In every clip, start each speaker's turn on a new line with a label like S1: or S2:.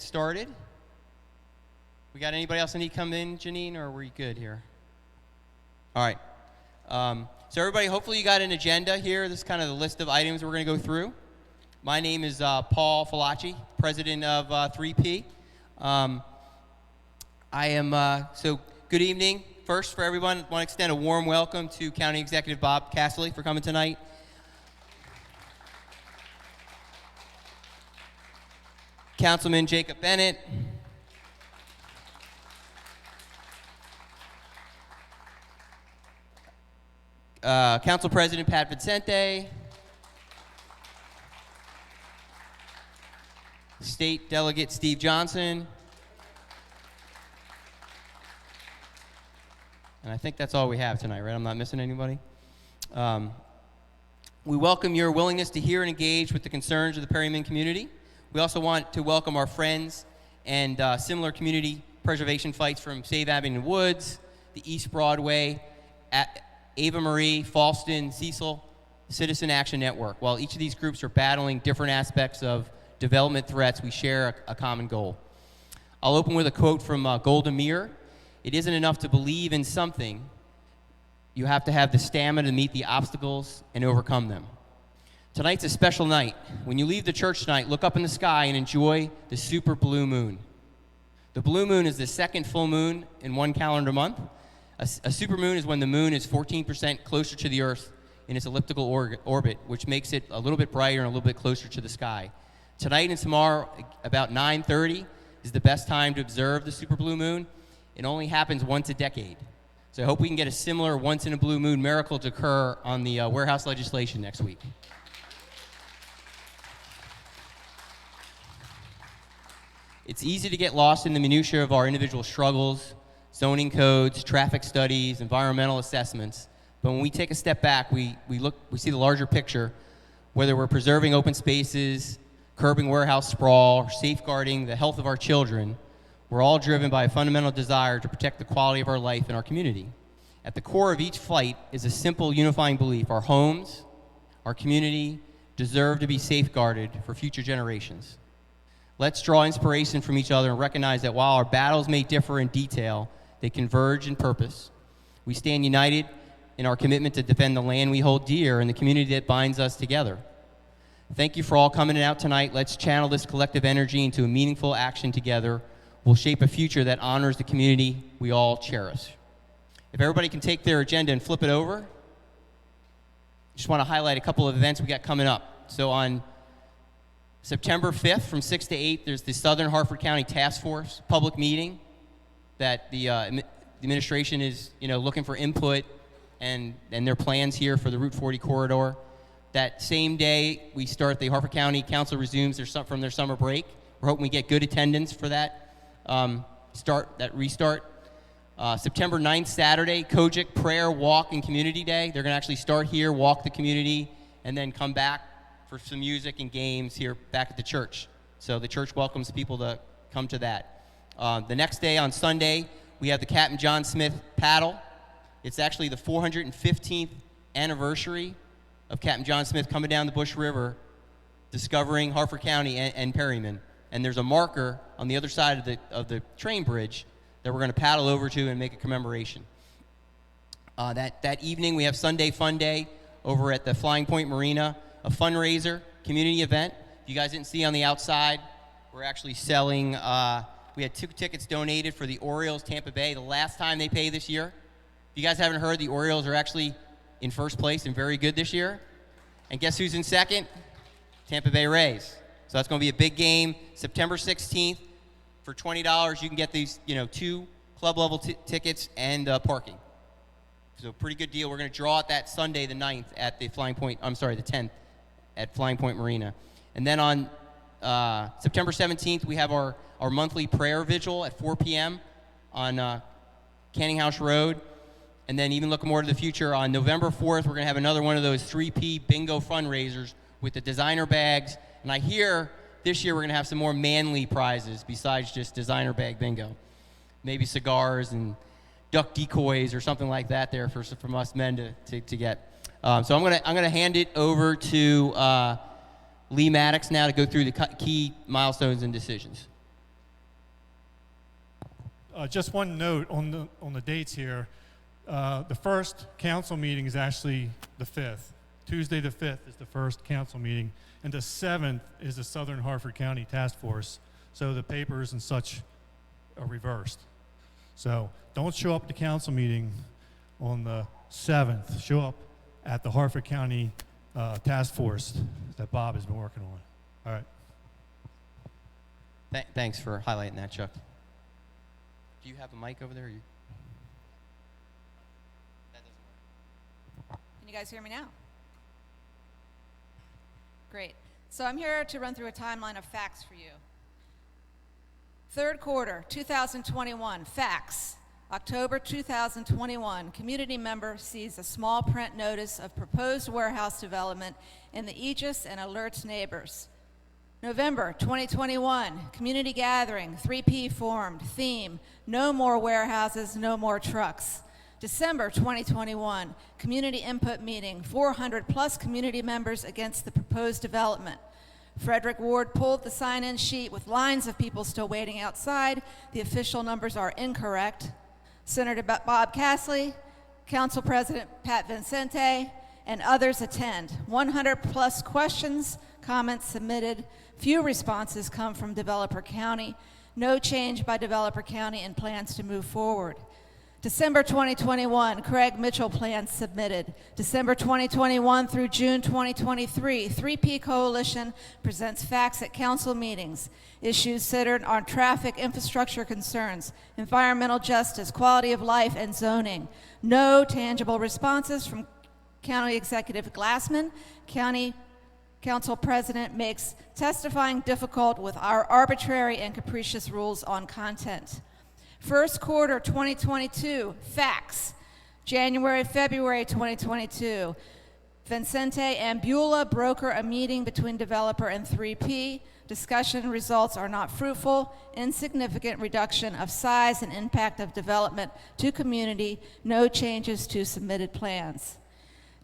S1: started. We got anybody else that need to come in, Janine, or are we good here? All right. So everybody, hopefully you got an agenda here. This is kind of the list of items we're going to go through. My name is Paul Falacci, president of 3P. So good evening. First, for everyone, I want to extend a warm welcome to County Executive Bob Cassilly for coming tonight. Councilman Jacob Bennett. Council President Pat Vincenti. State Delegate Steve Johnson. And I think that's all we have tonight, right? I'm not missing anybody. We welcome your willingness to hear and engage with the concerns of the Perryman community. We also want to welcome our friends and similar community preservation fights from Save Abington Woods, the East Broadway, Ava Marie, Falston, Cecil, Citizen Action Network. While each of these groups are battling different aspects of development threats, we share a common goal. I'll open with a quote from Golda Meir. It isn't enough to believe in something. You have to have the stamina to meet the obstacles and overcome them. Tonight's a special night. When you leave the church tonight, look up in the sky and enjoy the super blue moon. The blue moon is the second full moon in one calendar month. A supermoon is when the moon is 14% closer to the Earth in its elliptical orbit, which makes it a little bit brighter and a little bit closer to the sky. Tonight and tomorrow, about 9:30, is the best time to observe the super blue moon. It only happens once a decade. So I hope we can get a similar once-in-a-blue moon miracle to occur on the warehouse legislation next week. It's easy to get lost in the minutiae of our individual struggles, zoning codes, traffic studies, environmental assessments. But when we take a step back, we see the larger picture, whether we're preserving open spaces, curbing warehouse sprawl, or safeguarding the health of our children. We're all driven by a fundamental desire to protect the quality of our life in our community. At the core of each fight is a simple unifying belief: our homes, our community deserve to be safeguarded for future generations. Let's draw inspiration from each other and recognize that while our battles may differ in detail, they converge in purpose. We stand united in our commitment to defend the land we hold dear and the community that binds us together. Thank you for all coming out tonight. Let's channel this collective energy into a meaningful action together. We'll shape a future that honors the community we all cherish. If everybody can take their agenda and flip it over, just want to highlight a couple of events we got coming up. So on September 5th from 6 to 8, there's the Southern Harford County Task Force public meeting that the administration is looking for input and their plans here for the Route 40 corridor. That same day, we start, the Harford County Council resumes from their summer break. We're hoping we get good attendance for that restart. September 9th, Saturday, Kojic Prayer Walk and Community Day. They're going to actually start here, walk the community, and then come back for some music and games here back at the church. So the church welcomes people to come to that. The next day, on Sunday, we have the Captain John Smith paddle. It's actually the 415th anniversary of Captain John Smith coming down the Bush River, discovering Harford County and Perryman. And there's a marker on the other side of the train bridge that we're going to paddle over to and make a commemoration. That evening, we have Sunday Fun Day over at the Flying Point Marina, a fundraiser, community event. If you guys didn't see on the outside, we're actually selling, we had 2 tickets donated for the Orioles Tampa Bay, the last time they played this year. If you guys haven't heard, the Orioles are actually in first place and very good this year. And guess who's in second? Tampa Bay Rays. So that's going to be a big game. September 16th, for $20, you can get these, 2 club level tickets and parking. So pretty good deal. We're going to draw it that Sunday, the 9th, at the the 10th at Flying Point Marina. And then on September 17th, we have our monthly prayer vigil at 4 p.m. on Canning House Road. And then even looking more to the future, on November 4th, we're going to have another one of those 3P bingo fundraisers with the designer bags. And I hear this year we're going to have some more manly prizes besides just designer bag bingo. Maybe cigars and duck decoys or something like that there from us men to get. So I'm gonna hand it over to Lee Maddox now to go through the key milestones and decisions.
S2: just one note on the dates here. The first council meeting is actually the 5th. Tuesday the 5th is the first council meeting, and the 7th is the Southern Harford County Task Force. So the papers and such are reversed. So don't show up at the council meeting on the 7th. Show up at the Harford County Task Force that Bob has been working on. All right.
S1: Thanks for highlighting that, Chuck. Do you have a mic over there? That doesn't work.
S3: Can you guys hear me now? Great. So I'm here to run through a timeline of facts for you. Third quarter, 2021, facts. October 2021, community member sees a small print notice of proposed warehouse development in the Aegis and alerts neighbors. November 2021, community gathering, 3P formed, theme, no more warehouses, no more trucks. December 2021, community input meeting, 400 plus community members against the proposed development. Frederick Ward pulled the sign-in sheet with lines of people still waiting outside. The official numbers are incorrect. Senator Bob Cassilly, Council President Pat Vincenti, and others attend. 100 plus questions, comments submitted. Few responses come from Developer County. No change by Developer County in plans to move forward. December 2021, Craig Mitchell plans submitted. December 2021 through June 2023, 3P Coalition presents facts at council meetings. Issues centered on traffic infrastructure concerns, environmental justice, quality of life, and zoning. No tangible responses from County Executive Glassman. County Council President makes testifying difficult with our arbitrary and capricious rules on content. First quarter 2022, facts. January, February 2022, Vincenti and Beulah broker a meeting between developer and 3P. Discussion results are not fruitful. Insignificant reduction of size and impact of development to community. No changes to submitted plans.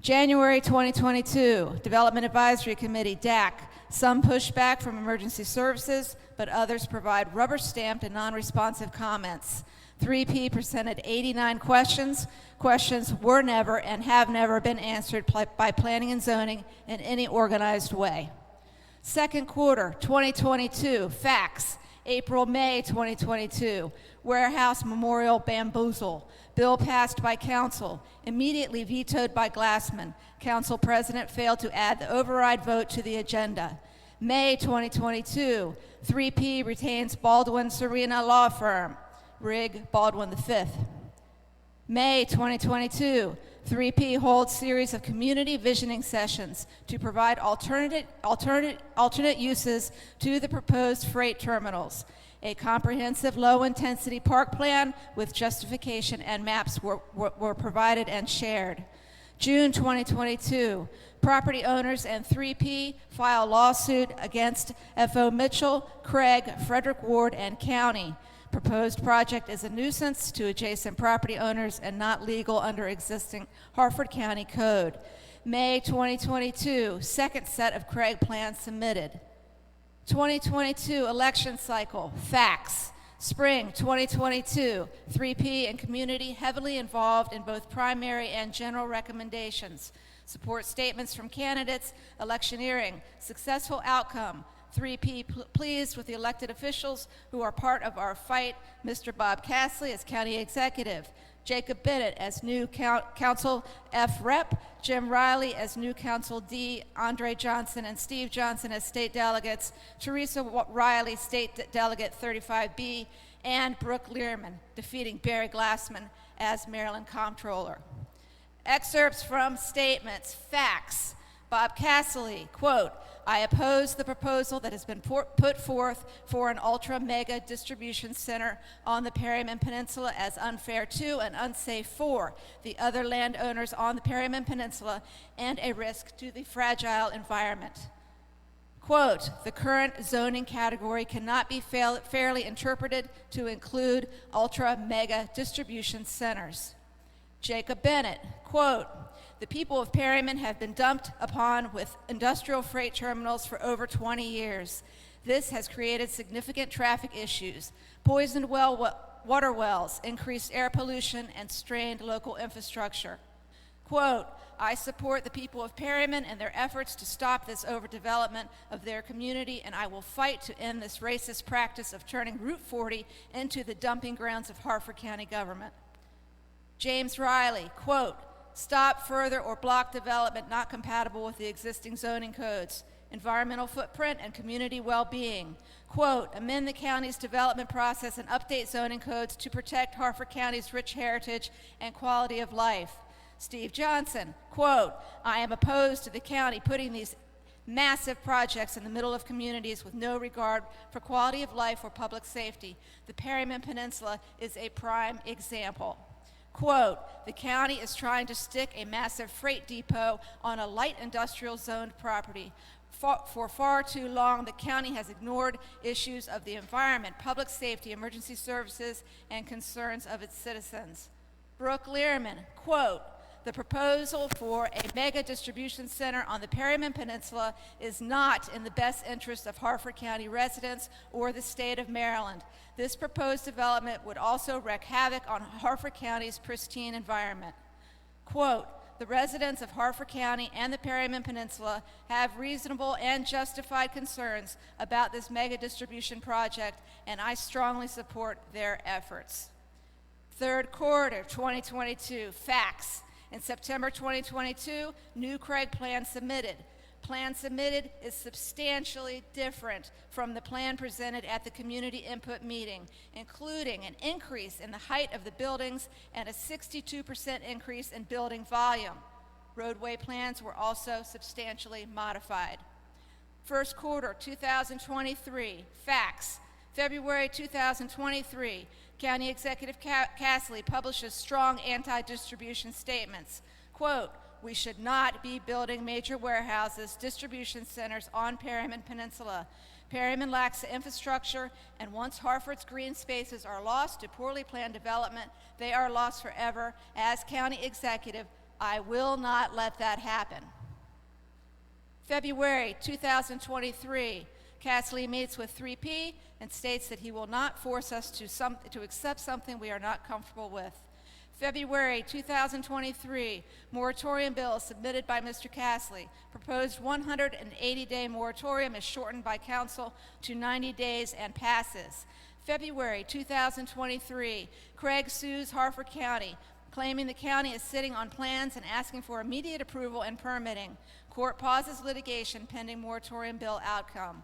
S3: January 2022, Development Advisory Committee, DAC. Some pushback from emergency services, but others provide rubber-stamped and non-responsive comments. 3P presented 89 questions. Questions were never and have never been answered by planning and zoning in any organized way. Second quarter 2022, facts. April, May 2022, warehouse memorial bamboozle. Bill passed by council, immediately vetoed by Glassman. Council president failed to add the override vote to the agenda. May 2022, 3P retains Baldwin Serena Law Firm, Rig Baldwin V. May 2022, 3P holds series of community visioning sessions to provide alternate uses to the proposed freight terminals. A comprehensive low-intensity park plan with justification and maps were provided and shared. June 2022, property owners and 3P file lawsuit against F.O. Mitchell, Craig, Frederick Ward, and County. Proposed project is a nuisance to adjacent property owners and not legal under existing Harford County Code. May 2022, second set of Craig plans submitted. 2022 election cycle, facts. Spring 2022, 3P and community heavily involved in both primary and general recommendations. Support statements from candidates, electioneering, successful outcome. 3P pleased with the elected officials who are part of our fight. Mr. Bob Cassilly as county executive. Jacob Bennett as new council F rep, Jim Riley as new council D, Andre Johnson and Steve Johnson as state delegates, Teresa Riley, state delegate 35B, and Brooke Learman defeating Barry Glassman as Maryland comptroller. Excerpts from statements, facts. Bob Cassilly, quote, I oppose the proposal that has been put forth for an ultra-mega distribution center on the Perryman Peninsula as unfair to and unsafe for the other landowners on the Perryman Peninsula and a risk to the fragile environment. Quote, the current zoning category cannot be fairly interpreted to include ultra-mega distribution centers. Jacob Bennett, quote, the people of Perryman have been dumped upon with industrial freight terminals for over 20 years. This has created significant traffic issues, poisoned well water wells, increased air pollution, and strained local infrastructure. Quote, I support the people of Perryman and their efforts to stop this overdevelopment of their community, and I will fight to end this racist practice of turning Route 40 into the dumping grounds of Harford County government. James Riley, quote, stop further or block development not compatible with the existing zoning codes, environmental footprint, and community well-being. Quote, amend the county's development process and update zoning codes to protect Harford County's rich heritage and quality of life. Steve Johnson, quote, I am opposed to the county putting these massive projects in the middle of communities with no regard for quality of life or public safety. The Perryman Peninsula is a prime example. Quote, the county is trying to stick a massive freight depot on a light industrial zoned property. For far too long, the county has ignored issues of the environment, public safety, emergency services, and concerns of its citizens. Brooke Learman, quote, the proposal for a mega distribution center on the Perryman Peninsula is not in the best interest of Harford County residents or the state of Maryland. This proposed development would also wreak havoc on Harford County's pristine environment. Quote, the residents of Harford County and the Perryman Peninsula have reasonable and justified concerns about this mega distribution project, and I strongly support their efforts. Third quarter 2022, facts. In September 2022, new Craig plan submitted. Plan submitted is substantially different from the plan presented at the community input meeting, including an increase in the height of the buildings and a 62% increase in building volume. Roadway plans were also substantially modified. First quarter 2023, facts. February 2023, County Executive Cassilly publishes strong anti-distribution statements. Quote, we should not be building major warehouses, distribution centers on Perryman Peninsula. Perryman lacks the infrastructure, and once Harford's green spaces are lost to poorly planned development, they are lost forever. As County Executive, I will not let that happen. February 2023, Cassilly meets with 3P and states that he will not force us to accept something we are not comfortable with. February 2023, moratorium bill submitted by Mr. Cassilly. Proposed 180-day moratorium is shortened by council to 90 days and passes. February 2023, Craig sues Harford County, claiming the county is sitting on plans and asking for immediate approval and permitting. Court pauses litigation pending moratorium bill outcome.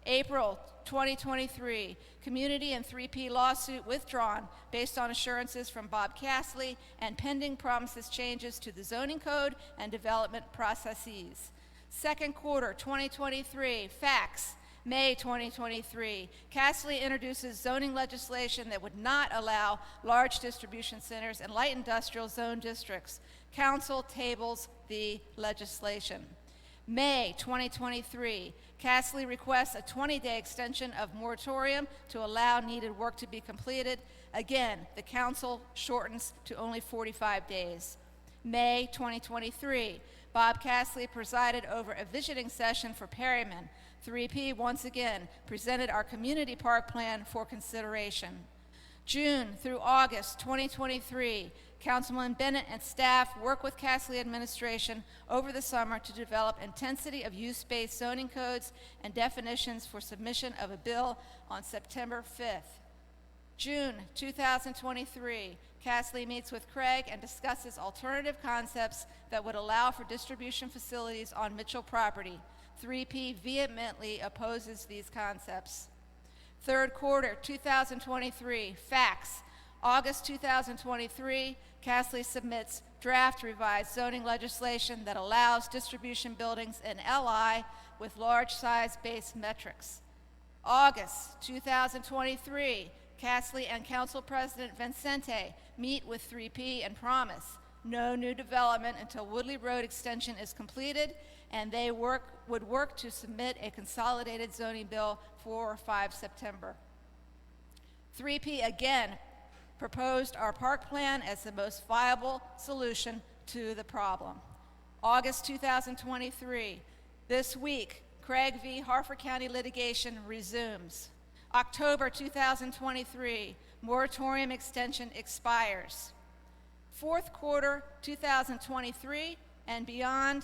S3: April 2023, community and 3P lawsuit withdrawn based on assurances from Bob Cassilly and pending promises changes to the zoning code and development processes. Second quarter 2023, facts. May 2023, Cassilly introduces zoning legislation that would not allow large distribution centers in light industrial zone districts. Council tables the legislation. May 2023, Cassilly requests a 20-day extension of moratorium to allow needed work to be completed. Again, the council shortens to only 45 days. May 2023, Bob Cassilly presided over a visioning session for Perryman. 3P once again presented our community park plan for consideration. June through August 2023, Councilman Bennett and staff work with Cassilly administration over the summer to develop intensity of use-based zoning codes and definitions for submission of a bill on September 5th. June 2023, Cassilly meets with Craig and discusses alternative concepts that would allow for distribution facilities on Mitchell property. 3P vehemently opposes these concepts. Third quarter 2023, facts. August 2023, Cassilly submits draft revised zoning legislation that allows distribution buildings in LI with large size base metrics. August 2023, Cassilly and Council President Vincenti meet with 3P and promise no new development until Woodley Road extension is completed, and they would work to submit a consolidated zoning bill for or 5 September. 3P again proposed our park plan as the most viable solution to the problem. August 2023, this week, Craig v. Harford County litigation resumes. October 2023, moratorium extension expires. Fourth quarter 2023 and beyond,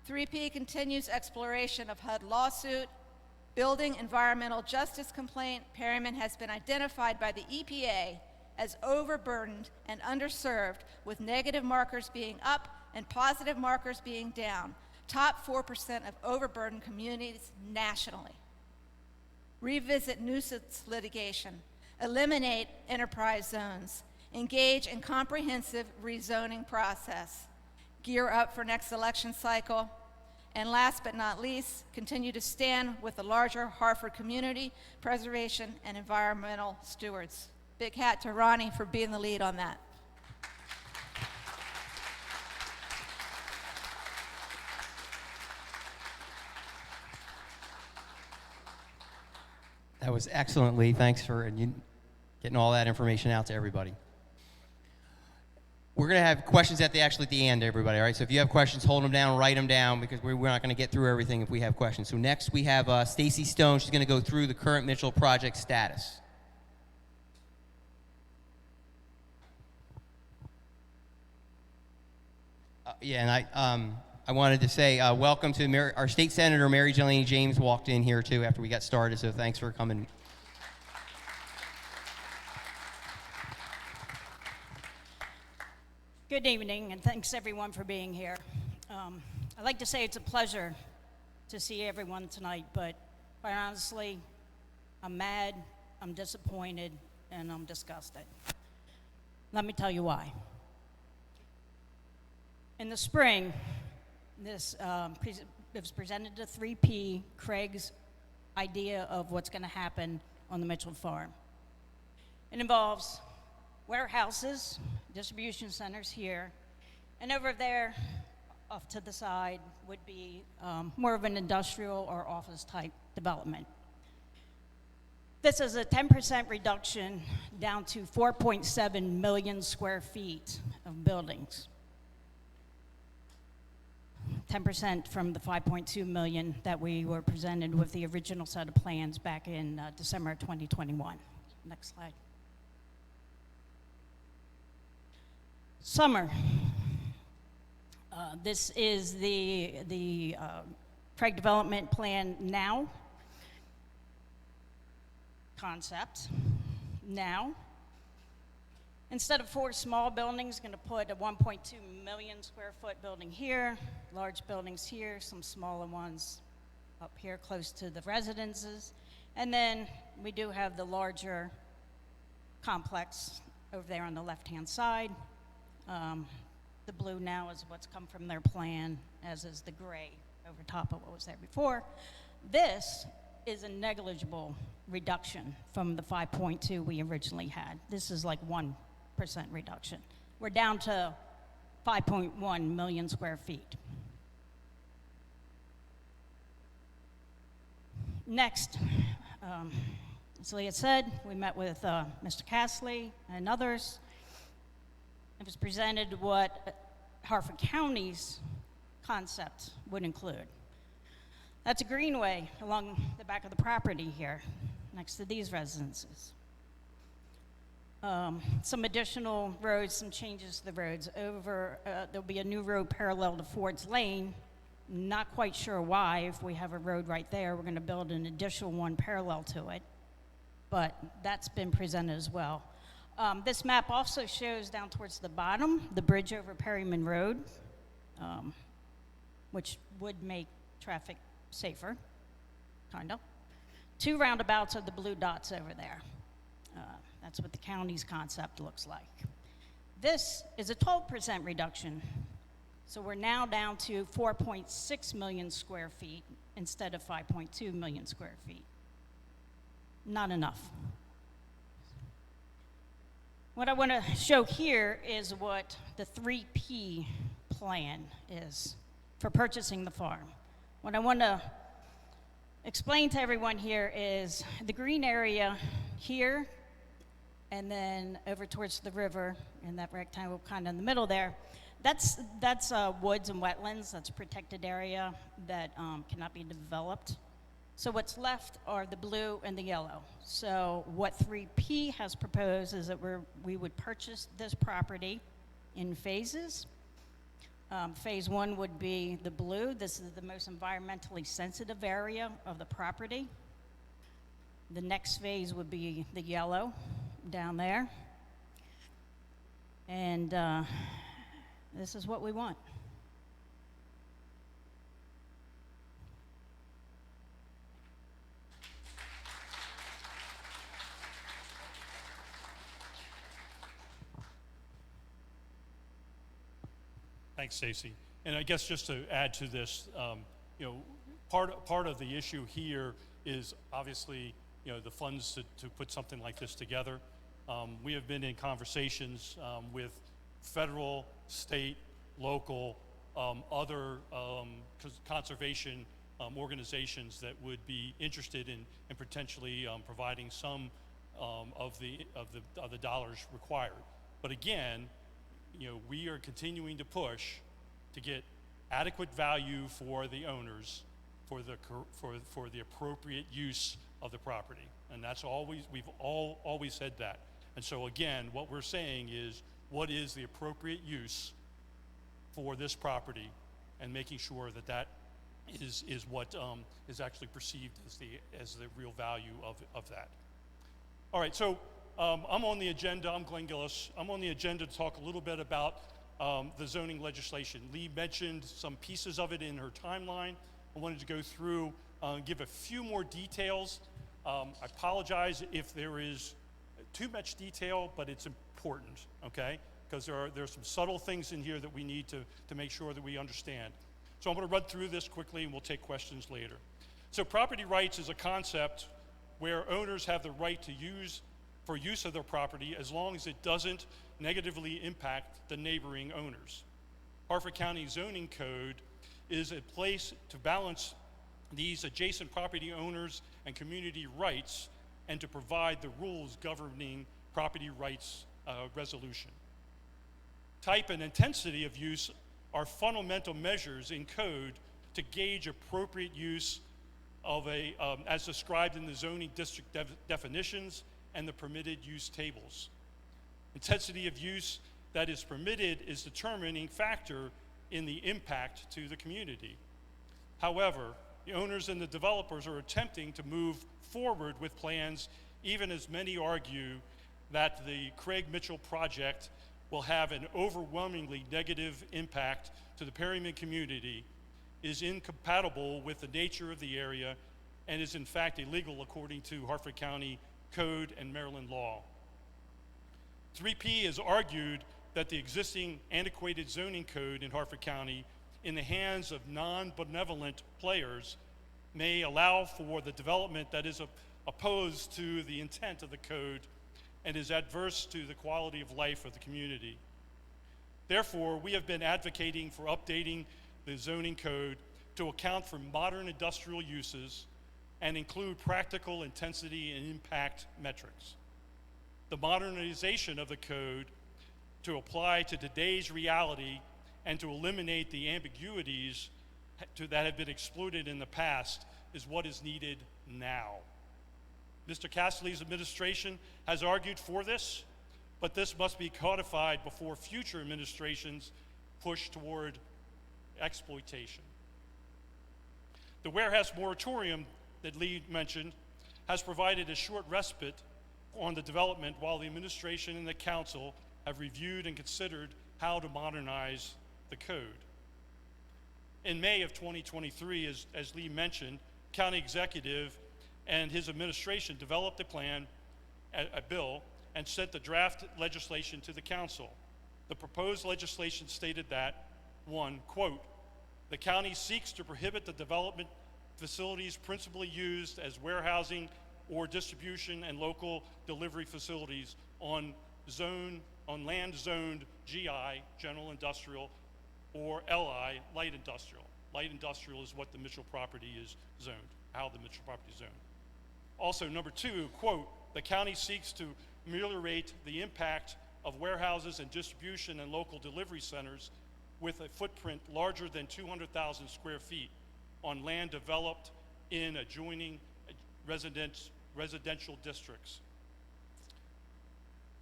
S3: 3P continues exploration of HUD lawsuit. Building environmental justice complaint, Perryman has been identified by the EPA as overburdened and underserved, with negative markers being up and positive markers being down. Top 4% of overburdened communities nationally. Revisit nuisance litigation. Eliminate enterprise zones. Engage in comprehensive rezoning process. Gear up for next election cycle. And last but not least, continue to stand with the larger Hartford community, preservation, and environmental stewards. Big hat to Ronnie for being the lead on that.
S1: That was excellent, Lee. Thanks for getting all that information out to everybody. We're going to have questions at the end, everybody, all right? So if you have questions, hold them down, write them down, because we're not going to get through everything if we have questions. So next we have Stacy Stone. She's going to go through the current Mitchell project status. And I wanted to say welcome to our State Senator Mary-Dulany James walked in here too after we got started, so thanks for coming.
S4: Good evening, and thanks everyone for being here. I'd like to say it's a pleasure to see everyone tonight, but quite honestly, I'm mad, I'm disappointed, and I'm disgusted. Let me tell you why. In the spring, it was presented to 3P, Craig's idea of what's going to happen on the Mitchell farm. It involves warehouses, distribution centers here, and over there, off to the side, would be more of an industrial or office type development. This is a 10% reduction down to 4.7 million square feet of buildings. 10% from the 5.2 million that we were presented with the original set of plans back in December 2021. Next slide. Summer. This is the Craig Development Plan now. Concept now. Instead of 4 small buildings, going to put a 1.2 million square foot building here, large buildings here, some smaller ones up here close to the residences. And then we do have the larger complex over there on the left-hand side. The blue now is what's come from their plan, as is the gray over top of what was there before. This is a negligible reduction from the 5.2 we originally had. This is like 1% reduction. We're down to 5.1 million square feet. Next, as Leah said, we met with Mr. Cassilly and others. It was presented what Hartford County's concept would include. That's a greenway along the back of the property here, next to these residences. Some additional roads, some changes to the roads. There'll be a new road parallel to Ford's Lane. Not quite sure why. If we have a road right there, we're going to build an additional one parallel to it. But that's been presented as well. This map also shows down towards the bottom, the bridge over Perryman Road, which would make traffic safer, kind of. 2 roundabouts are the blue dots over there. That's what the county's concept looks like. This is a 12% reduction. So we're now down to 4.6 million square feet instead of 5.2 million square feet. Not enough. What I want to show here is what the 3P plan is for purchasing the farm. What I want to explain to everyone here is the green area here and then over towards the river and that rectangle kind of in the middle there. That's woods and wetlands. That's a protected area that cannot be developed. So what's left are the blue and the yellow. So what 3P has proposed is that we would purchase this property in phases. Phase 1 would be the blue. This is the most environmentally sensitive area of the property. The next phase would be the yellow down there. And this is what we want.
S5: Thanks, Stacy. And I guess just to add to this, part of the issue here is obviously, the funds to put something like this together. We have been in conversations with federal, state, local, other conservation organizations that would be interested in potentially providing some of the dollars required. But again, we are continuing to push to get adequate value for the owners for the appropriate use of the property. And that's we've always said that. And so again, what we're saying is, what is the appropriate use for this property, and making sure that that is what is actually perceived as the real value of that. All right, so I'm on the agenda. I'm Glenn Gillis. I'm on the agenda to talk a little bit about the zoning legislation. Lee mentioned some pieces of it in her timeline. I wanted to go through, give a few more details. I apologize if there is too much detail, but it's important, okay? Because there are some subtle things in here that we need to make sure that we understand. So I'm going to run through this quickly, and we'll take questions later. So property rights is a concept where owners have the right to use of their property as long as it doesn't negatively impact the neighboring owners. Harford County Zoning Code is a place to balance these adjacent property owners and community rights, and to provide the rules governing property rights resolution. Type and intensity of use are fundamental measures in code to gauge appropriate use of as described in the zoning district definitions and the permitted use tables. Intensity of use that is permitted is a determining factor in the impact to the community. However, the owners and the developers are attempting to move forward with plans, even as many argue that the Craig Mitchell project will have an overwhelmingly negative impact to the Perryman community, is incompatible with the nature of the area, and is in fact illegal according to Harford County Code and Maryland law. 3P has argued that the existing antiquated zoning code in Harford County, in the hands of non-benevolent players, may allow for the development that is opposed to the intent of the code and is adverse to the quality of life of the community. Therefore, we have been advocating for updating the zoning code to account for modern industrial uses and include practical intensity and impact metrics. The modernization of the code to apply to today's reality and to eliminate the ambiguities that have been exploited in the past is what is needed now. Mr. Cassilly's administration has argued for this, but this must be codified before future administrations push toward exploitation. The warehouse moratorium that Lee mentioned has provided a short respite on the development while the administration and the council have reviewed and considered how to modernize the code. In May of 2023, as Lee mentioned, county executive and his administration developed a plan, a bill, and sent the draft legislation to the council. The proposed legislation stated that, one, quote, the county seeks to prohibit the development facilities principally used as warehousing or distribution and local delivery facilities on land zoned GI, general industrial, or LI, light industrial. Light industrial is what the Mitchell property is zoned, how the Mitchell property is zoned. Also, number two, quote, the county seeks to ameliorate the impact of warehouses and distribution and local delivery centers with a footprint larger than 200,000 square feet on land developed in adjoining residential districts.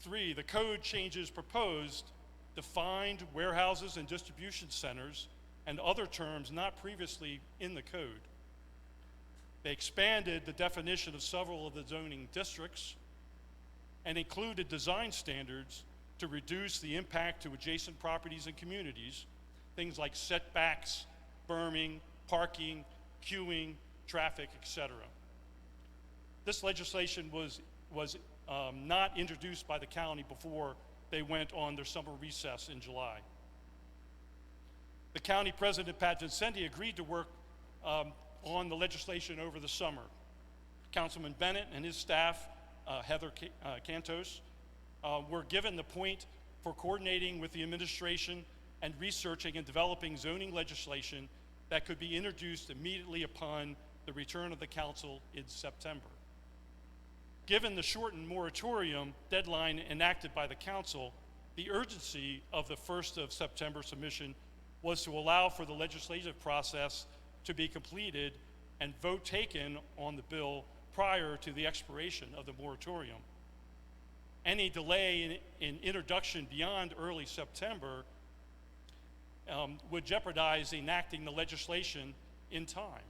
S5: 3, the code changes proposed defined warehouses and distribution centers and other terms not previously in the code. They expanded the definition of several of the zoning districts and included design standards to reduce the impact to adjacent properties and communities, things like setbacks, berming, parking, queuing, traffic, etc. This legislation was not introduced by the county before they went on their summer recess in July. The county president, Pat Vincenti, agreed to work on the legislation over the summer. Councilman Bennett and his staff, Heather Cantos, were given the point for coordinating with the administration and researching and developing zoning legislation that could be introduced immediately upon the return of the council in September. Given the shortened moratorium deadline enacted by the council, the urgency of the 1st of September submission was to allow for the legislative process to be completed and vote taken on the bill prior to the expiration of the moratorium. Any delay in introduction beyond early September would jeopardize enacting the legislation in time.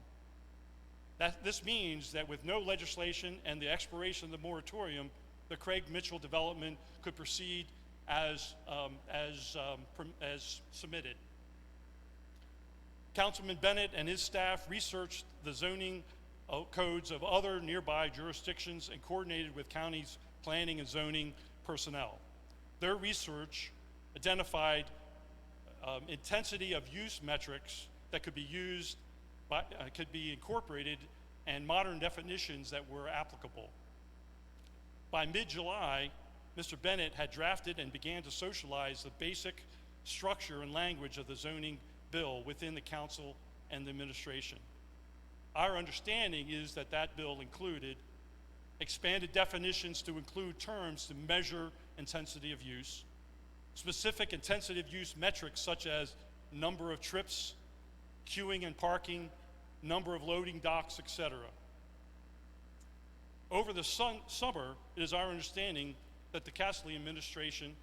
S5: This means that with no legislation and the expiration of the moratorium, the Craig Mitchell development could proceed as submitted. Councilman Bennett and his staff researched the zoning codes of other nearby jurisdictions and coordinated with county's planning and zoning personnel. Their research identified intensity of use metrics that could be used could be incorporated and modern definitions that were applicable. By mid-July, Mr. Bennett had drafted and began to socialize the basic structure and language of the zoning bill within the council and the administration. Our understanding is that that bill included expanded definitions to include terms to measure intensity of use, specific intensity of use metrics such as number of trips, queuing and parking, number of loading docks, etc. Over the summer, it is our understanding that the Cassilly administration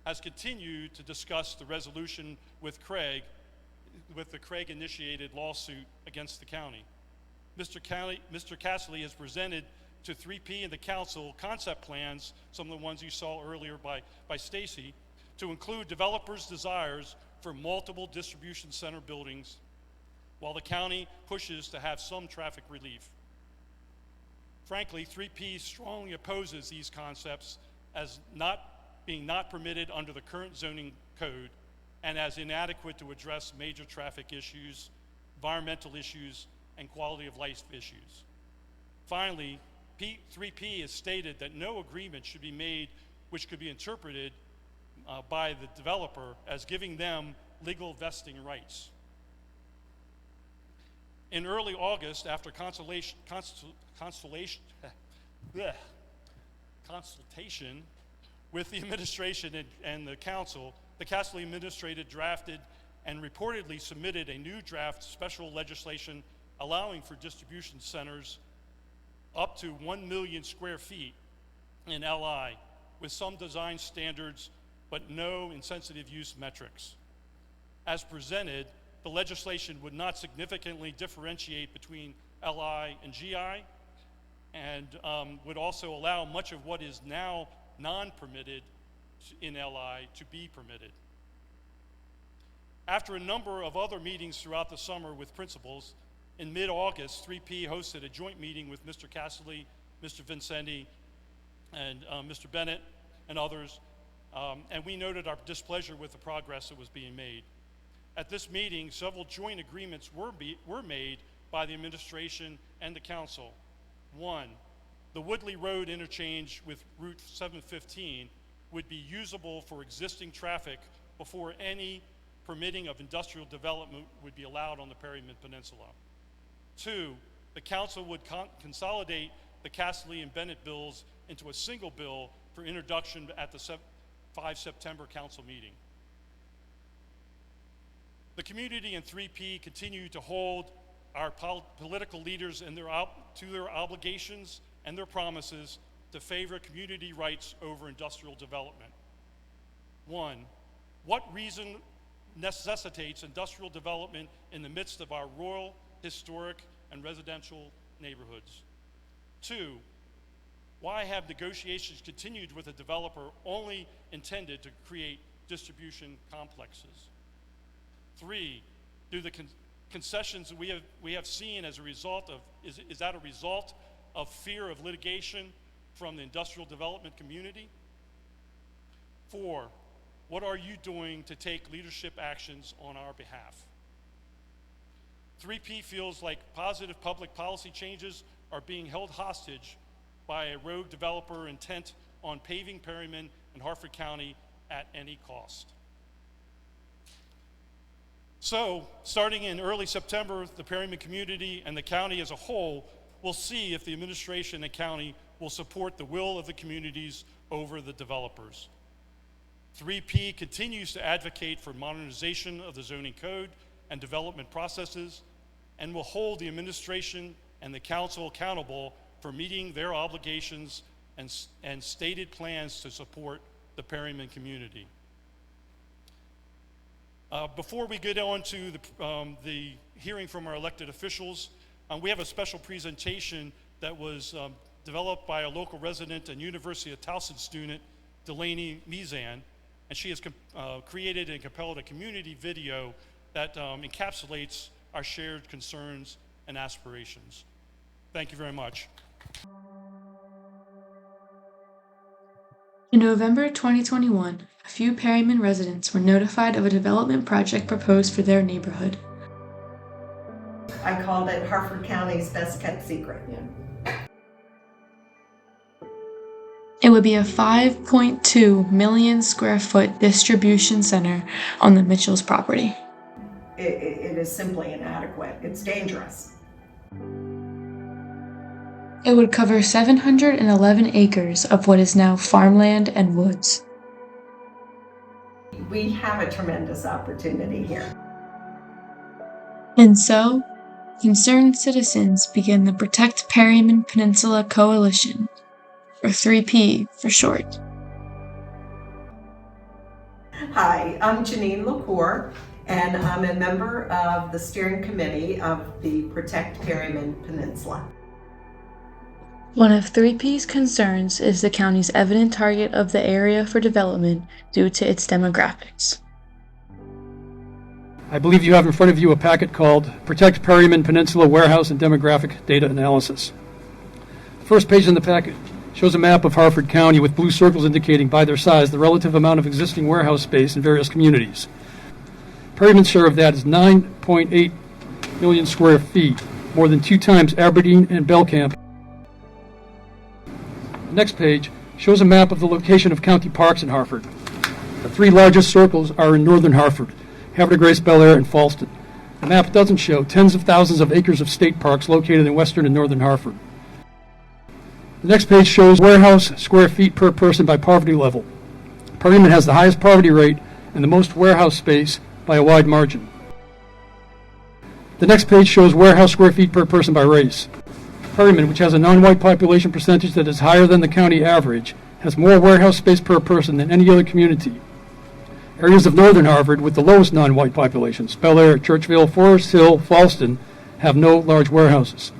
S5: has continued to discuss the resolution with the Craig-initiated lawsuit against the county. Mr. Cassilly has presented to 3P and the council concept plans, some of the ones you saw earlier by Stacy, to include developers' desires for multiple distribution center buildings, while the county pushes to have some traffic relief. Frankly, 3P strongly opposes these concepts as being not permitted under the current zoning code and as inadequate to address major traffic issues, environmental issues, and quality of life issues. Finally, 3P has stated that no agreement should be made which could be interpreted by the developer as giving them legal vesting rights. In early August, after consultation with the administration and the council, the Cassilly administrator drafted and reportedly submitted a new draft special legislation allowing for distribution centers up to 1 million square feet in LI with some design standards but no insensitive use metrics. As presented, the legislation would not significantly differentiate between LI and GI and would also allow much of what is now non-permitted in LI to be permitted. After a number of other meetings throughout the summer with principals, in mid-August, 3P hosted a joint meeting with Mr. Cassilly, Mr. Vincenti, and Mr. Bennett and others, and we noted our displeasure with the progress that was being made. At this meeting, several joint agreements were made by the administration and the council. 1, the Woodley Road interchange with Route 715 would be usable for existing traffic before any permitting of industrial development would be allowed on the Perryman Peninsula. 2, the council would consolidate the Cassilly and Bennett bills into a single bill for introduction at the 5 September council meeting. The community and 3P continue to hold our political leaders to their obligations and their promises to favor community rights over industrial development. 1, what reason necessitates industrial development in the midst of our rural, historic, and residential neighborhoods? 2, why have negotiations continued with a developer only intended to create distribution complexes? 3, do the concessions we have seen as a result of, is that a result of fear of litigation from the industrial development community? 4, what are you doing to take leadership actions on our behalf? 3P feels like positive public policy changes are being held hostage by a rogue developer intent on paving Perryman and Harford County at any cost. So, starting in early September, the Perryman community and the county as a whole will see if the administration and county will support the will of the communities over the developers. 3P continues to advocate for modernization of the zoning code and development processes, and will hold the administration and the council accountable for meeting their obligations and stated plans to support the Perryman community. Before we get on to the hearing from our elected officials, we have a special presentation that was developed by a local resident and University of Towson student, Delaney Mizan, and she has created and compiled a community video that encapsulates our shared concerns and aspirations. Thank you very much.
S6: In November 2021, a few Perryman residents were notified of a development project proposed for their neighborhood.
S7: I called it Harford County's best kept secret.
S6: It would be a 5.2 million square foot distribution center on the Mitchell's property.
S7: It is simply inadequate. It's dangerous.
S6: It would cover 711 acres of what is now farmland and woods.
S7: We have a tremendous opportunity here.
S6: And so, concerned citizens began the Protect Perryman Peninsula Coalition, or 3P for short.
S7: Hi, I'm Janine LaCour, and I'm a member of the steering committee of the Protect Perryman Peninsula.
S6: One of 3P's concerns is the county's evident target of the area for development due to its demographics.
S8: I believe you have in front of you a packet called Protect Perryman Peninsula Warehouse and Demographic Data Analysis. The first page in the packet shows a map of Harford County with blue circles indicating by their size the relative amount of existing warehouse space in various communities. Perryman's share of that is 9.8 million square feet, more than 2 times Aberdeen and Belcamp. The next page shows a map of the location of county parks in Harford. The 3 largest circles are in northern Harford, Havre de Grace, Bel Air, and Falston. The map doesn't show tens of thousands of acres of state parks located in western and northern Harford. The next page shows warehouse square feet per person by poverty level. Perryman has the highest poverty rate and the most warehouse space by a wide margin. The next page shows warehouse square feet per person by race. Perryman, which has a non-white population percentage that is higher than the county average, has more warehouse space per person than any other community. Areas of northern Harford with the lowest non-white populations, Bel Air, Churchville, Forest Hill, Falston, have no large warehouses.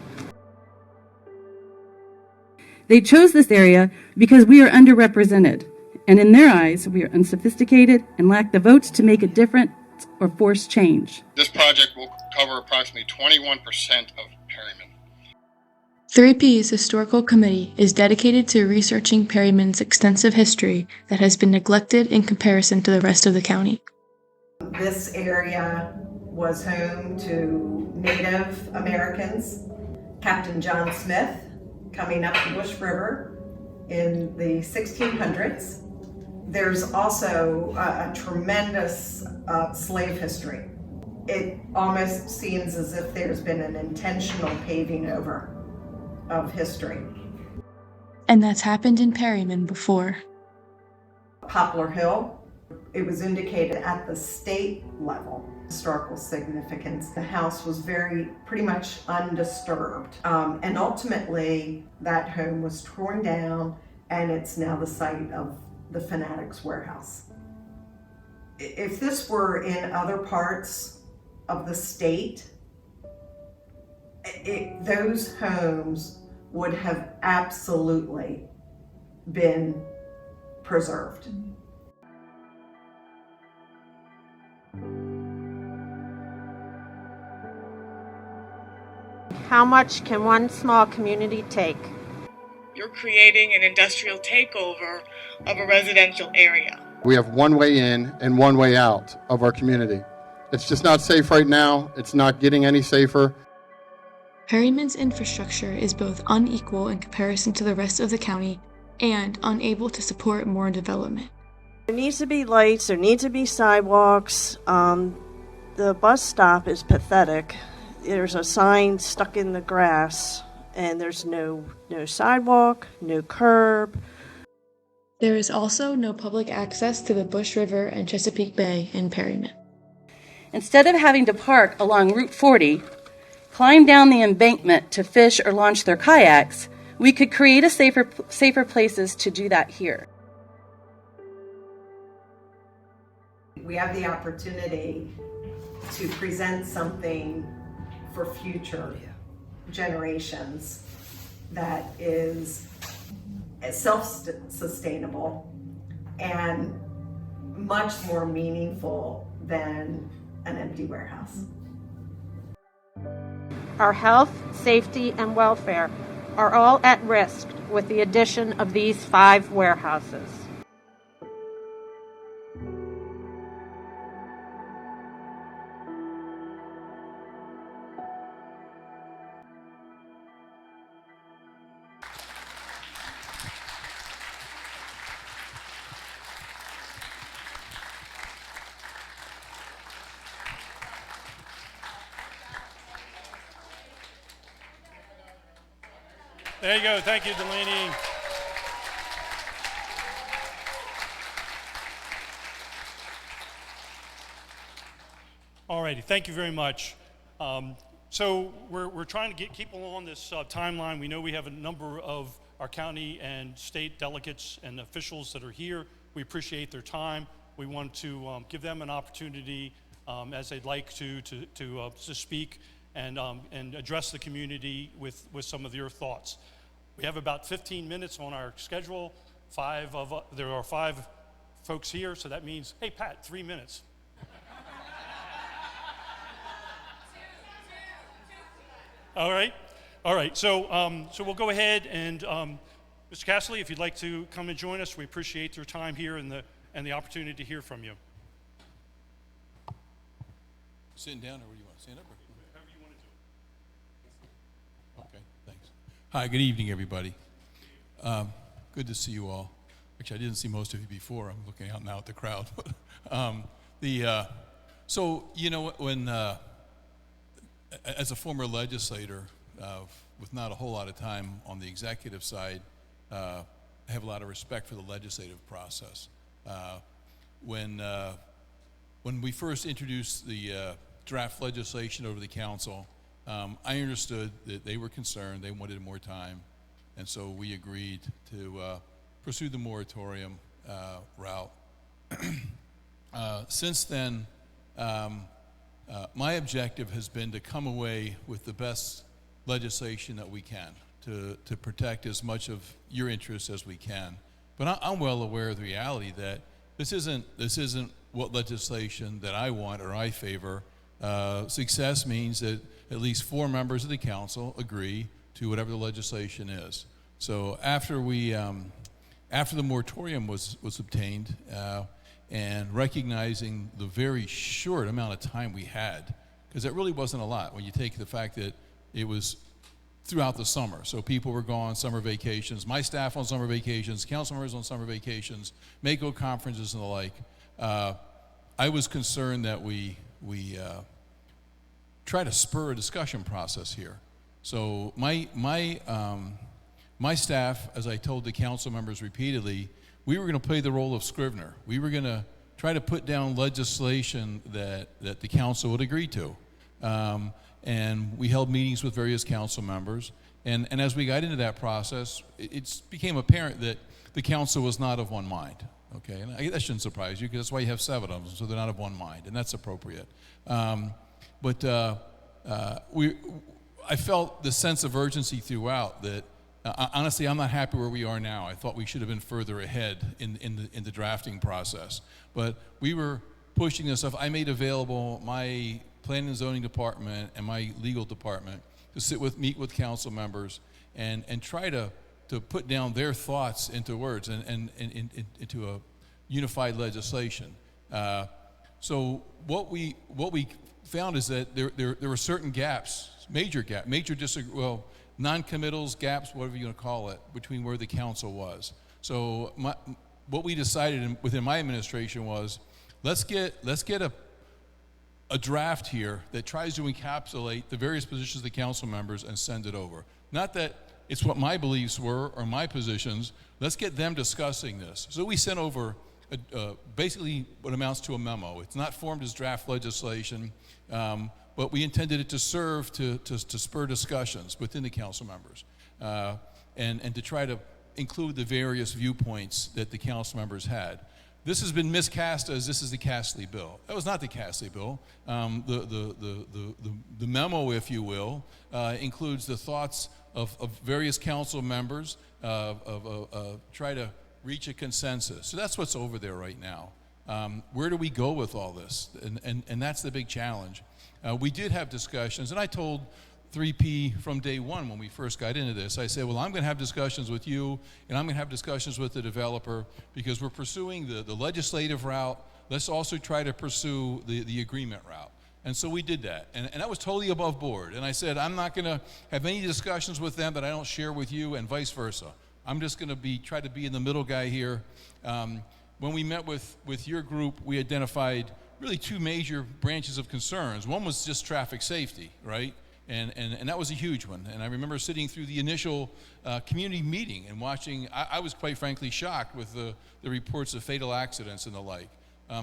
S9: They chose this area because we are underrepresented, and in their eyes, we are unsophisticated and lack the votes to make a difference or force change.
S10: This project will cover approximately 21% of Perryman.
S6: 3P's historical committee is dedicated to researching Perryman's extensive history that has been neglected in comparison to the rest of the county.
S7: This area was home to Native Americans, Captain John Smith, coming up the Bush River in the 1600s. There's also a tremendous slave history. It almost seems as if there's been an intentional paving over of history.
S6: And that's happened in Perryman before.
S7: Poplar Hill, it was indicated at the state level. Historical significance. The house was pretty much undisturbed. And ultimately, that home was torn down, and it's now the site of the Fanatics Warehouse. If this were in other parts of the state, those homes would have absolutely been preserved.
S11: How much can one small community take?
S12: You're creating an industrial takeover of a residential area.
S10: We have one way in and one way out of our community. It's just not safe right now. It's not getting any safer.
S6: Perryman's infrastructure is both unequal in comparison to the rest of the county and unable to support more development.
S11: There needs to be lights, there need to be sidewalks. The bus stop is pathetic. There's a sign stuck in the grass, and there's no sidewalk, no curb.
S6: There is also no public access to the Bush River and Chesapeake Bay in Perryman.
S9: Instead of having to park along Route 40, climb down the embankment to fish or launch their kayaks, we could create safer places to do that here.
S7: We have the opportunity to present something for future generations that is self-sustainable and much more meaningful than an empty warehouse.
S11: Our health, safety, and welfare are all at risk with the addition of these 5 warehouses.
S5: There you go. Thank you, Delaney. All righty. Thank you very much. So we're trying to keep along this timeline. We know we have a number of our county and state delegates and officials that are here. We appreciate their time. We want to give them an opportunity as they'd like to speak and address the community with some of your thoughts. We have about 15 minutes on our schedule. There are 5 folks here, so that means, hey, Pat, 3 minutes. All right. So we'll go ahead and Mr. Cassilly, if you'd like to come and join us, we appreciate your time here and the opportunity to hear from you.
S13: Sitting down, or what do you want? Stand up? Or?
S5: However you want to do it.
S13: Okay, thanks. Hi, good evening, everybody. Good to see you all. Actually, I didn't see most of you before. I'm looking out now at the crowd. So, you know, when as a former legislator with not a whole lot of time on the executive side, I have a lot of respect for the legislative process. When we first introduced the draft legislation over the council, I understood that they were concerned, they wanted more time, and so we agreed to pursue the moratorium route. Since then, my objective has been to come away with the best legislation that we can to protect as much of your interests as we can. But I'm well aware of the reality that this isn't what legislation that I want or I favor. Success means that at least 4 members of the council agree to whatever the legislation is. So after the moratorium was obtained, and recognizing the very short amount of time we had, because it really wasn't a lot when you take the fact that it was throughout the summer. So people were gone, summer vacations, my staff on summer vacations, council members on summer vacations, MACO conferences and the like. I was concerned that we try to spur a discussion process here. So my staff, as I told the council members repeatedly, we were going to play the role of Scrivener. We were going to try to put down legislation that the council would agree to. And we held meetings with various council members. And as we got into that process, it became apparent that the council was not of one mind. Okay, and that shouldn't surprise you, because that's why you have 7 of them, so they're not of one mind, and that's appropriate. I felt the sense of urgency throughout that, honestly, I'm not happy where we are now. I thought we should have been further ahead in the drafting process. But we were pushing this stuff. I made available my planning and zoning department and my legal department to meet with council members and try to put down their thoughts into words and into a unified legislation. So what we found is that there were certain gaps, non-committals, gaps, whatever you want to call it, between where the council was. So what we decided within my administration was, let's get a draft here that tries to encapsulate the various positions of the council members and send it over. Not that it's what my beliefs were or my positions. Let's get them discussing this. So we sent over basically what amounts to a memo. It's not formed as draft legislation, but we intended it to serve to spur discussions within the council members and to try to include the various viewpoints that the council members had. This has been miscast as this is the Cassilly bill. That was not the Cassilly bill. The memo, if you will, includes the thoughts of various council members try to reach a consensus. So that's what's over there right now. Where do we go with all this? And that's the big challenge. We did have discussions, and I told 3P from day one when we first got into this. I said, well, I'm going to have discussions with you, and I'm going to have discussions with the developer, because we're pursuing the legislative route. Let's also try to pursue the agreement route. And so we did that, and that was totally above board. And I said, I'm not going to have any discussions with them that I don't share with you, and vice versa. I'm just going to try to be in the middle guy here. When we met with your group, we identified really 2 major branches of concerns. One was just traffic safety, right? And that was a huge one. And I remember sitting through the initial community meeting and watching. I was quite frankly shocked with the reports of fatal accidents and the like.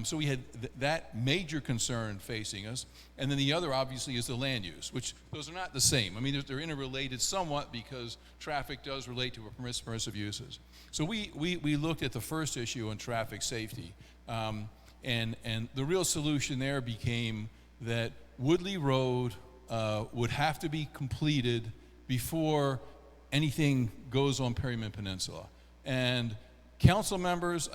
S13: So we had that major concern facing us. And then the other, obviously, is the land use, which those are not the same. I mean, they're interrelated somewhat, because traffic does relate to permissive uses. So we looked at the first issue on traffic safety. And the real solution there became that Woodley Road would have to be completed before anything goes on Perryman Peninsula. And council members,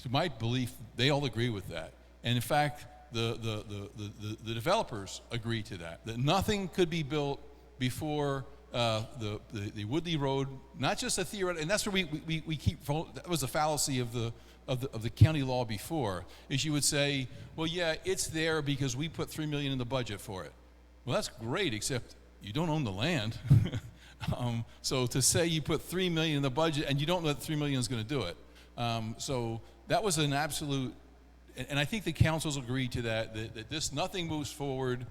S13: to my belief, they all agree with that. And in fact, the developers agree to that nothing could be built before the Woodley Road, not just a theoretical, and that's where we keep, that was a fallacy of the county law before, is you would say, well, yeah, it's there because we put $3 million in the budget for it. Well, that's great, except you don't own the land. So to say you put $3 million in the budget and you don't know that $3 million is going to do it. So that was an absolute, and I think the councils agreed to that this nothing moves forward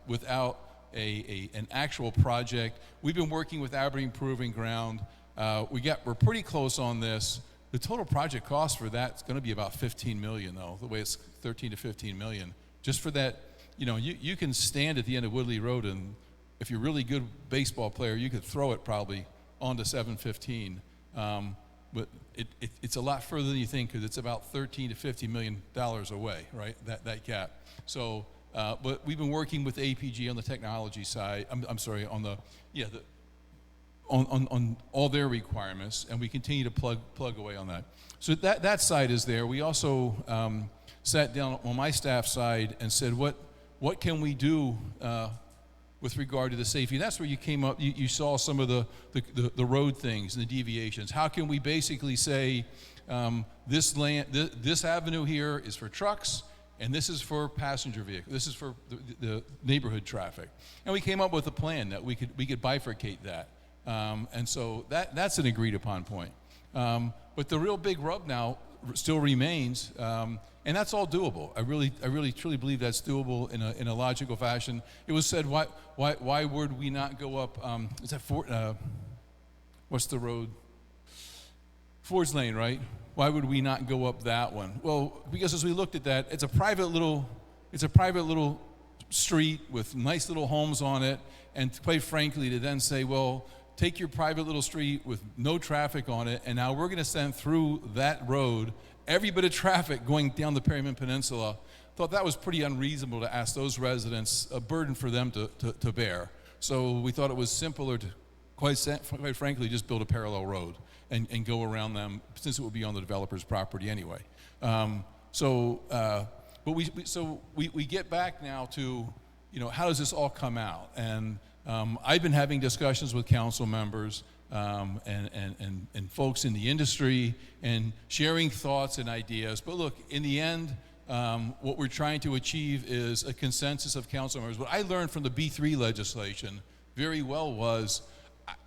S13: without an actual project. We've been working with Aberdeen Proving Ground. We're pretty close on this. The total project cost for that is going to be about $15 million, though. The way it's 13 to 15 million, just for that. You know, you can stand at the end of Woodley Road, and if you're a really good baseball player, you could throw it probably onto 715. But it's a lot further than you think, because it's about $13 to $50 million away, right? That gap. So, but we've been working with APG on the technology side. I'm sorry, on on all their requirements, and we continue to plug away on that. So that side is there. We also sat down on my staff side and said, what can we do with regard to the safety? And that's where you came up. You saw some of the road things and the deviations. How can we basically say this avenue here is for trucks, and this is for passenger vehicles. This is for the neighborhood traffic. And we came up with a plan that we could bifurcate that. And so that's an agreed upon point. But the real big rub now still remains, and that's all doable. I really truly believe that's doable in a logical fashion. It was said, why would we not go up? Is that what's the road? Ford's Lane, right? Why would we not go up that one? Well, because as we looked at that, it's a private little street with nice little homes on it, and quite frankly, to then say, well, take your private little street with no traffic on it, and now we're going to send through that road every bit of traffic going down the Perryman Peninsula. Thought that was pretty unreasonable to ask those residents, a burden for them to bear. So we thought it was simpler to, quite frankly, just build a parallel road and go around them, since it would be on the developer's property anyway. But we get back now to, how does this all come out? And I've been having discussions with council members and folks in the industry and sharing thoughts and ideas. But look, in the end, what we're trying to achieve is a consensus of council members. What I learned from the B3 legislation very well was,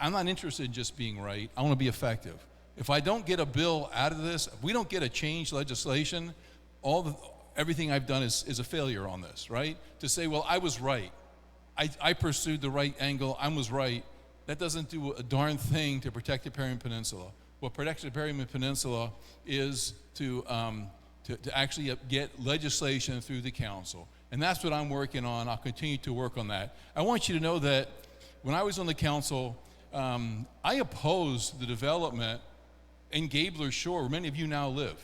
S13: I'm not interested in just being right. I want to be effective. If I don't get a bill out of this, if we don't get a change legislation, everything I've done is a failure on this, right? To say, well, I was right. I pursued the right angle. I was right. That doesn't do a darn thing to protect the Perryman Peninsula. What protects the Perryman Peninsula is to actually get legislation through the council. And that's what I'm working on. I'll continue to work on that. I want you to know that when I was on the council, I opposed the development in Gabler Shore, where many of you now live.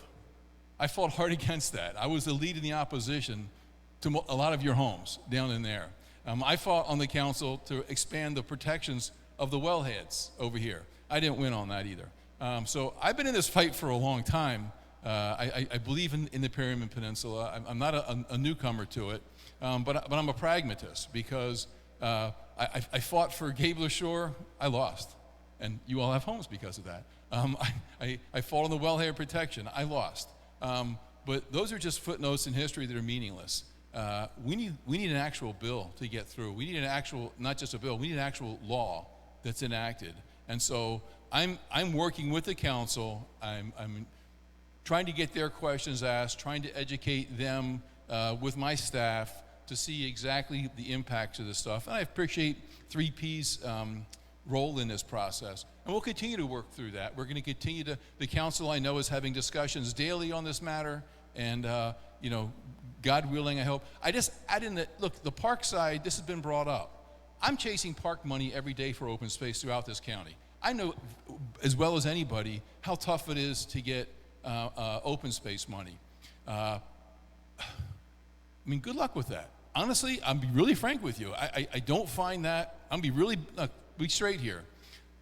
S13: I fought hard against that. I was the lead in the opposition to a lot of your homes down in there. I fought on the council to expand the protections of the wellheads over here. I didn't win on that either. So I've been in this fight for a long time. I believe in the Perryman Peninsula. I'm not a newcomer to it, but I'm a pragmatist, because I fought for Gabler Shore. I lost, and you all have homes because of that. I fought on the wellhead protection. I lost. But those are just footnotes in history that are meaningless. We need an actual bill to get through. We need an actual, not just a bill, we need an actual law that's enacted. And so I'm working with the council. I'm trying to get their questions asked, trying to educate them with my staff to see exactly the impacts of this stuff. And I appreciate 3P's role in this process. And we'll continue to work through that. We're going to continue to, the council I know is having discussions daily on this matter. And, God willing, I hope. I just add in that, look, the park side, this has been brought up. I'm chasing park money every day for open space throughout this county. I know as well as anybody how tough it is to get open space money. Good luck with that. Honestly, I'll be really frank with you. I don't find that, I'm be straight here.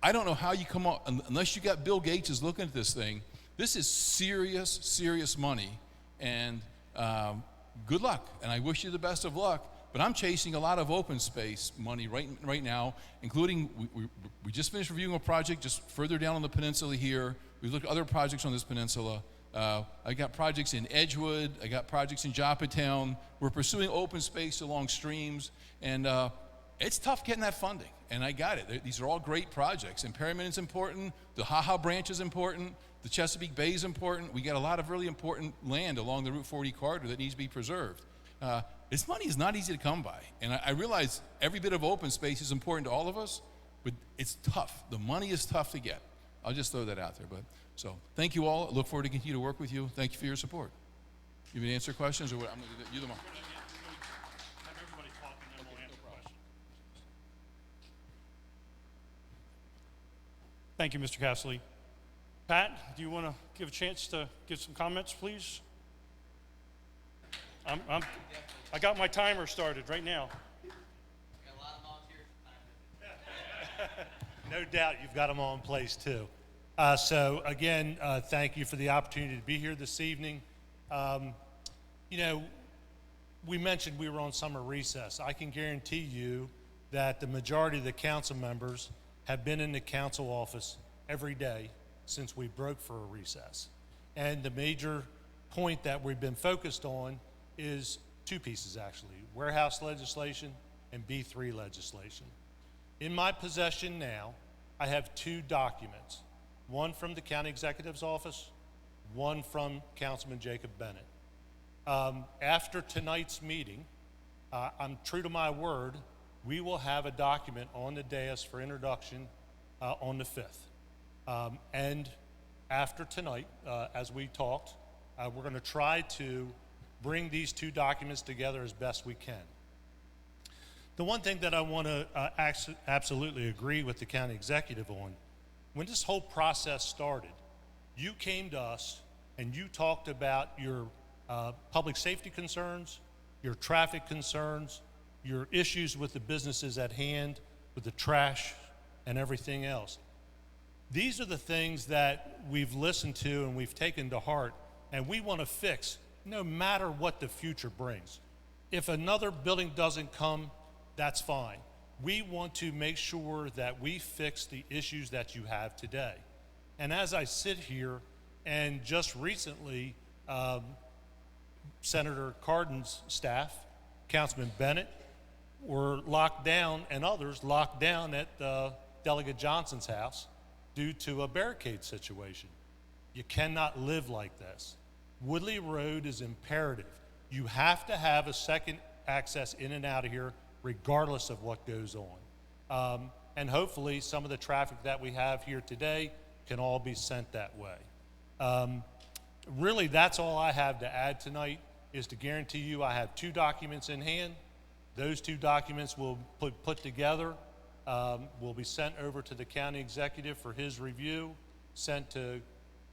S13: I don't know how you come up, unless you got Bill Gates is looking at this thing. This is serious, serious money, and good luck, and I wish you the best of luck. But I'm chasing a lot of open space money right now, including we just finished reviewing a project just further down on the peninsula here. We've looked at other projects on this peninsula. I got projects in Edgewood. I got projects in Joppatown. We're pursuing open space along streams, and it's tough getting that funding, and I got it. These are all great projects, and Perryman is important. The Ha-Ha Branch is important. The Chesapeake Bay is important. We got a lot of really important land along the Route 40 corridor that needs to be preserved. This money is not easy to come by, and I realize every bit of open space is important to all of us, but it's tough. The money is tough to get. I'll just throw that out there. So thank you all. I look forward to continue to work with you. Thank you for your support. You want me to answer questions, or what? I'm going to do you the more.
S5: Have everybody talk, and then we'll answer questions. Thank you, Mr. Cassilly. Pat, do you want to give a chance to give some comments, please? I got my timer started right now.
S1: Got a lot of volunteers.
S14: No doubt you've got them all in place too. So again, thank you for the opportunity to be here this evening. We mentioned we were on summer recess. I can guarantee you that the majority of the council members have been in the council office every day since we broke for a recess. And the major point that we've been focused on is two pieces actually, warehouse legislation and B3 legislation. In my possession now, I have two documents, one from the county executive's office, one from Councilman Jacob Bennett. After tonight's meeting, I'm true to my word, we will have a document on the dais for introduction on the 5th. And after tonight, as we talked, we're going to try to bring these two documents together as best we can. The one thing that I want to absolutely agree with the county executive on, when this whole process started, you came to us and you talked about your public safety concerns, your traffic concerns, your issues with the businesses at hand, with the trash and everything else. These are the things that we've listened to and we've taken to heart, and we want to fix no matter what the future brings. If another building doesn't come, that's fine. We want to make sure that we fix the issues that you have today. And as I sit here, and just recently, Senator Cardin's staff, Councilman Bennett, were locked down, and others locked down at Delegate Johnson's house due to a barricade situation. You cannot live like this. Woodley Road is imperative. You have to have a second access in and out of here regardless of what goes on. And hopefully some of the traffic that we have here today can all be sent that way. Really, that's all I have to add tonight, is to guarantee you I have two documents in hand. Those two documents will put together, will be sent over to the county executive for his review, sent to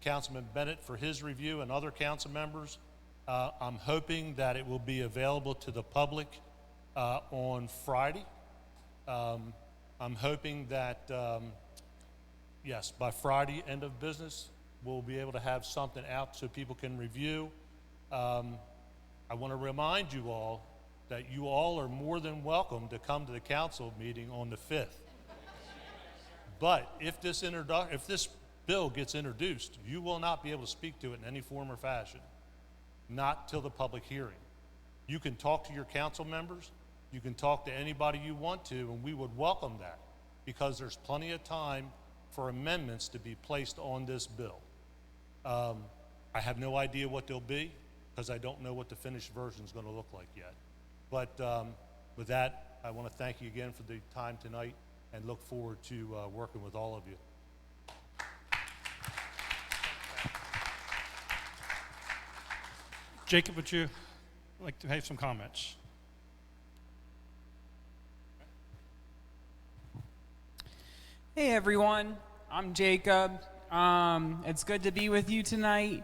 S14: Councilman Bennett for his review and other council members. I'm hoping that it will be available to the public on Friday. I'm hoping that, yes, by Friday, end of business, we'll be able to have something out so people can review. I want to remind you all that you all are more than welcome to come to the council meeting on the 5th. But if this bill gets introduced, you will not be able to speak to it in any form or fashion, not till the public hearing. You can talk to your council members, you can talk to anybody you want to, and we would welcome that, because there's plenty of time for amendments to be placed on this bill. I have no idea what they'll be, because I don't know what the finished version is going to look like yet. But with that, I want to thank you again for the time tonight and look forward to working with all of you.
S5: Jacob, would you like to have some comments?
S15: Hey everyone, I'm Jacob. It's good to be with you tonight.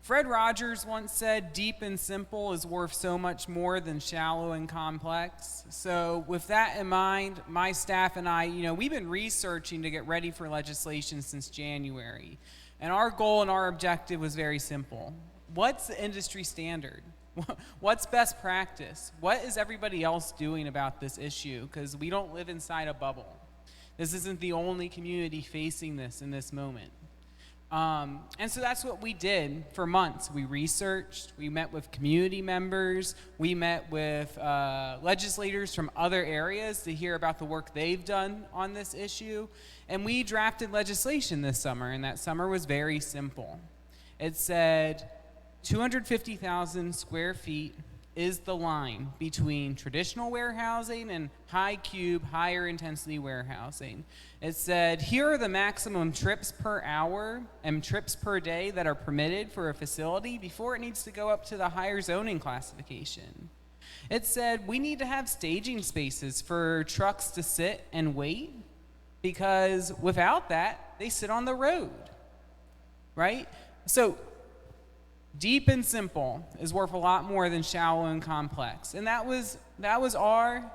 S15: Fred Rogers once said, "Deep and simple is worth so much more than shallow and complex." So with that in mind, my staff and I, we've been researching to get ready for legislation since January. And our goal and our objective was very simple. What's the industry standard? What's best practice? What is everybody else doing about this issue? Because we don't live inside a bubble. This isn't the only community facing this in this moment. And so that's what we did for months. We researched, we met with community members, we met with legislators from other areas to hear about the work they've done on this issue, and we drafted legislation this summer, and that summer was very simple. It said 250,000 square feet is the line between traditional warehousing and high cube, higher intensity warehousing. It said, here are the maximum trips per hour and trips per day that are permitted for a facility before it needs to go up to the higher zoning classification. It said, we need to have staging spaces for trucks to sit and wait, because without that, they sit on the road, right? So, deep and simple is worth a lot more than shallow and complex. And that was our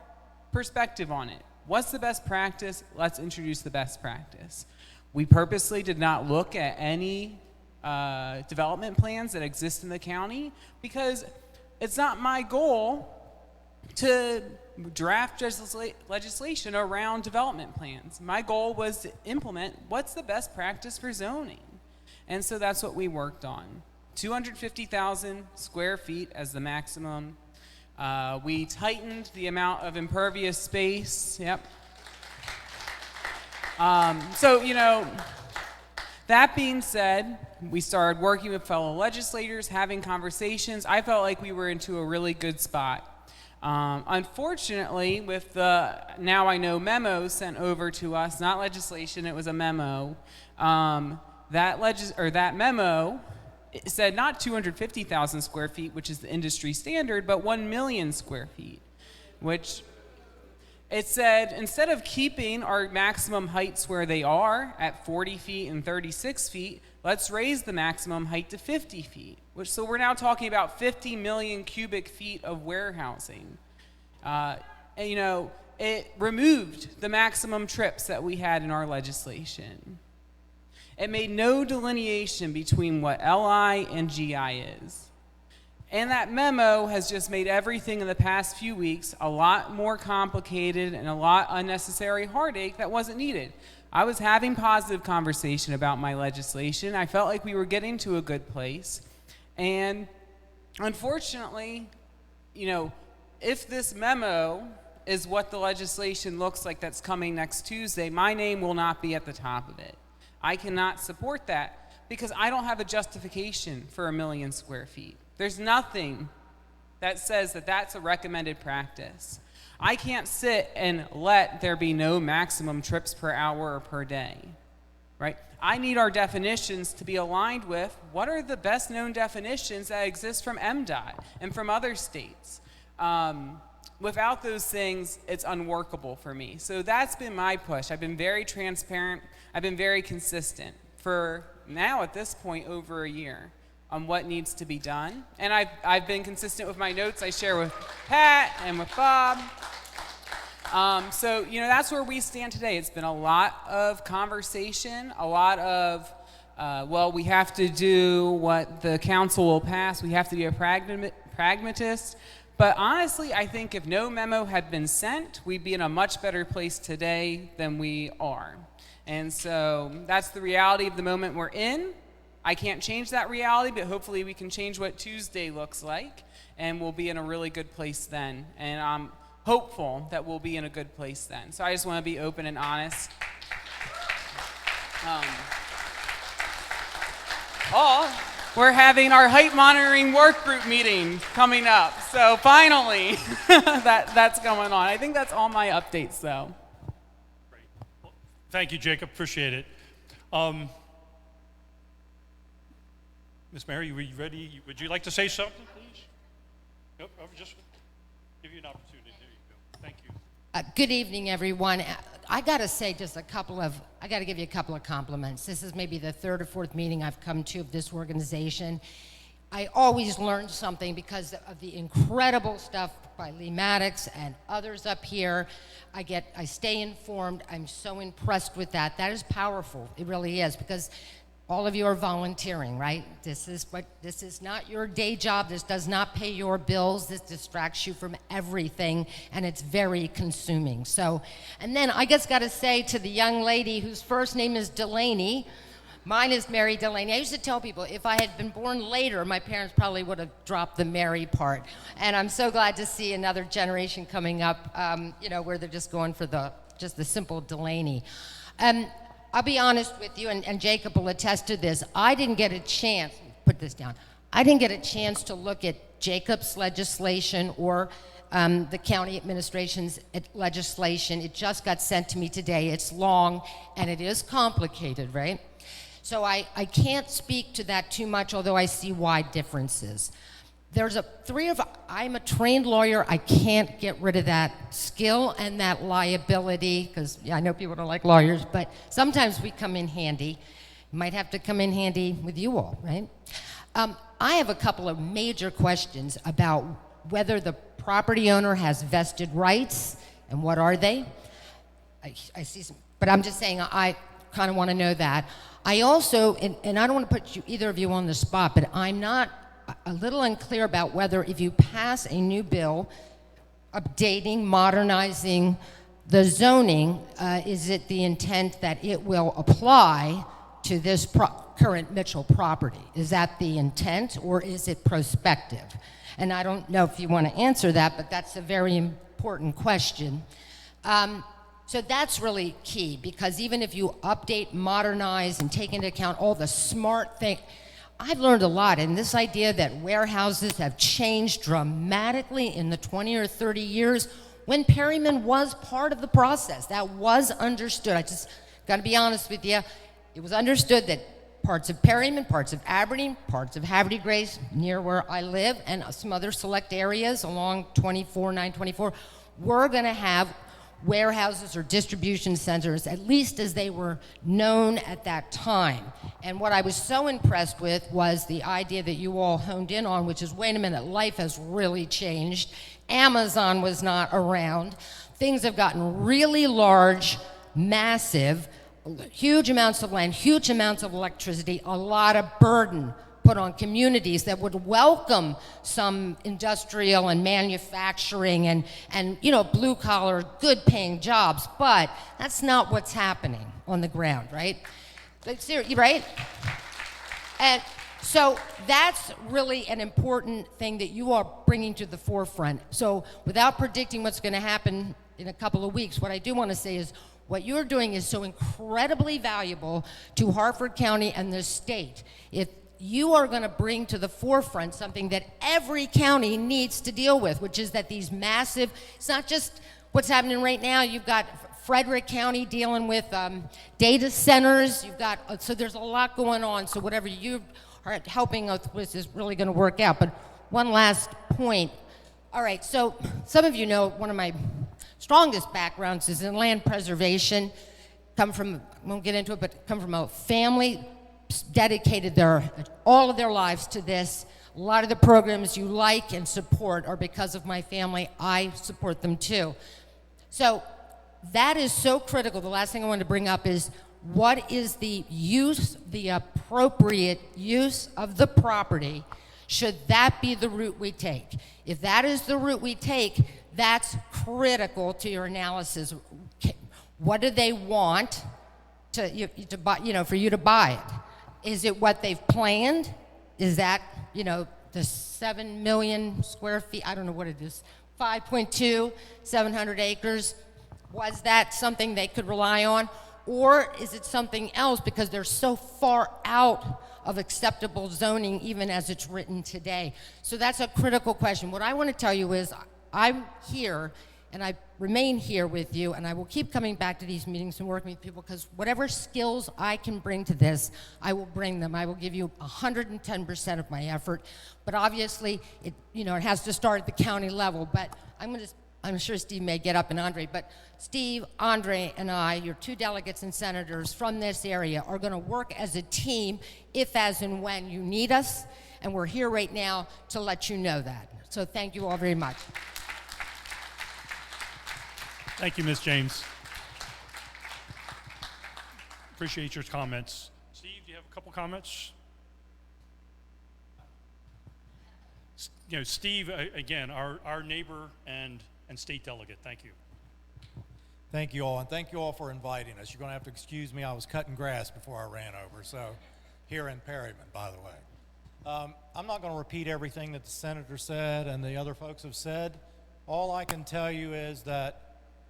S15: perspective on it. What's the best practice? Let's introduce the best practice. We purposely did not look at any development plans that exist in the county, because it's not my goal to draft legislation around development plans. My goal was to implement what's the best practice for zoning. And so that's what we worked on. 250,000 square feet as the maximum. We tightened the amount of impervious space. Yep. So, that being said, we started working with fellow legislators, having conversations. I felt like we were into a really good spot. Unfortunately, with the Now I Know memo sent over to us, not legislation, it was a memo, that memo it said not 250,000 square feet, which is the industry standard, but 1 million square feet, which it said instead of keeping our maximum heights where they are at 40 feet and 36 feet, let's raise the maximum height to 50 feet. So we're now talking about 50 million cubic feet of warehousing. And, it removed the maximum trips that we had in our legislation. It made no delineation between what LI and GI is. And that memo has just made everything in the past few weeks a lot more complicated and a lot unnecessary heartache that wasn't needed. I was having positive conversation about my legislation. I felt like we were getting to a good place. And unfortunately, if this memo is what the legislation looks like that's coming next Tuesday, my name will not be at the top of it. I cannot support that because I don't have a justification for 1 million square feet. There's nothing that says that that's a recommended practice. I can't sit and let there be no maximum trips per hour or per day, right? I need our definitions to be aligned with what are the best known definitions that exist from MDOT and from other states. Without those things, it's unworkable for me. So that's been my push. I've been very transparent. I've been very consistent for now at this point over a year on what needs to be done. And I've been consistent with my notes I share with Pat and with Bob. So that's where we stand today. It's been a lot of conversation, a lot of, we have to do what the council will pass. We have to be a pragmatist. But honestly, I think if no memo had been sent, we'd be in a much better place today than we are. And so that's the reality of the moment we're in. I can't change that reality, but hopefully we can change what Tuesday looks like, and we'll be in a really good place then. And I'm hopeful that we'll be in a good place then. So I just want to be open and honest. We're having our height monitoring work group meeting coming up. So finally, that's going on. I think that's all my updates, though.
S5: Great. Well, thank you, Jacob. Appreciate it. Ms. Mary, were you ready? Would you like to say something, please? Nope, I'll just give you an opportunity. There you go. Thank you.
S16: Good evening, everyone. I got to say I got to give you a couple of compliments. This is maybe the third or fourth meeting I've come to of this organization. I always learn something because of the incredible stuff by Lee Maddox and others up here. I stay informed. I'm so impressed with that. That is powerful. It really is, because all of you are volunteering, right? This is not your day job. This does not pay your bills. This distracts you from everything, and it's very consuming. So, and then I just got to say to the young lady whose first name is Delaney, mine is Mary-Dulany. I used to tell people if I had been born later, my parents probably would have dropped the Mary part. And I'm so glad to see another generation coming up, where they're just going for the simple Delaney. I'll be honest with you, and Jacob will attest to this. I didn't get a chance, put this down, I didn't get a chance to look at Jacob's legislation or the county administration's legislation. It just got sent to me today. It's long, and it is complicated, right? So I can't speak to that too much, although I see wide differences. I'm a trained lawyer. I can't get rid of that skill and that liability, because I know people don't like lawyers, but sometimes we come in handy. Might have to come in handy with you all, right? I have a couple of major questions about whether the property owner has vested rights, and what are they? I see some, but I'm just saying I kind of want to know that. I also, and I don't want to put either of you on the spot, but I'm not a little unclear about whether if you pass a new bill updating, modernizing the zoning, is it the intent that it will apply to this current Mitchell property? Is that the intent, or is it prospective? And I don't know if you want to answer that, but that's a very important question. So that's really key, because even if you update, modernize, and take into account all the smart things, I've learned a lot, and this idea that warehouses have changed dramatically in the 20 or 30 years when Perryman was part of the process. That was understood. I just got to be honest with you. It was understood that parts of Perryman, parts of Aberdeen, parts of Havre de Grace, near where I live, and some other select areas along 924, were going to have warehouses or distribution centers, at least as they were known at that time. And what I was so impressed with was the idea that you all honed in on, which is, wait a minute, life has really changed. Amazon was not around. Things have gotten really large, massive, huge amounts of land, huge amounts of electricity, a lot of burden put on communities that would welcome some industrial and manufacturing and blue collar, good paying jobs, but that's not what's happening on the ground, right? Right? And so that's really an important thing that you are bringing to the forefront. So without predicting what's going to happen in a couple of weeks, what I do want to say is what you're doing is so incredibly valuable to Harford County and the state. If you are going to bring to the forefront something that every county needs to deal with, which is that these massive, it's not just what's happening right now. You've got Frederick County dealing with data centers. You've got, so there's a lot going on. So whatever you are helping us with is really going to work out. But one last point. All right, so some of you know one of my strongest backgrounds is in land preservation. Come from, I won't get into it, but come from a family dedicated all of their lives to this. A lot of the programs you like and support are because of my family. I support them too. So that is so critical. The last thing I want to bring up is, what is the use, the appropriate use of the property? Should that be the route we take? If that is the route we take, that's critical to your analysis. What do they want to buy, for you to buy it? Is it what they've planned? Is that, the 7 million square feet? I don't know what it is. 5.2, 700 acres. Was that something they could rely on? Or is it something else because they're so far out of acceptable zoning even as it's written today? So that's a critical question. What I want to tell you is I'm here and I remain here with you, and I will keep coming back to these meetings and working with people, because whatever skills I can bring to this, I will bring them. I will give you 110% of my effort, but obviously it has to start at the county level. But I'm sure Steve may get up, and Andre, but Steve, Andre, and I, your two delegates and senators from this area, are going to work as a team if, as, and when you need us, and we're here right now to let you know that. So thank you all very much.
S5: Thank you, Ms. James. Appreciate your comments. Steve, do you have a couple comments? Steve, again, our neighbor and state delegate. Thank you.
S17: Thank you all, and thank you all for inviting us. You're going to have to excuse me. I was cutting grass before I ran over, so here in Perryman, by the way. I'm not going to repeat everything that the senator said and the other folks have said. All I can tell you is that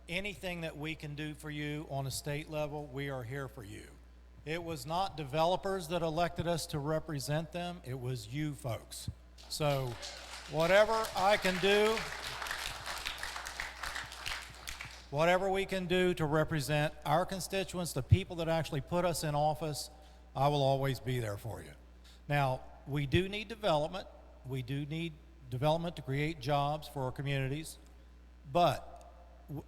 S17: anything that we can do for you on a state level, we are here for you. It was not developers that elected us to represent them. It was you folks. So whatever I can do, whatever we can do to represent our constituents, the people that actually put us in office, I will always be there for you. Now, we do need development. We do need development to create jobs for our communities, but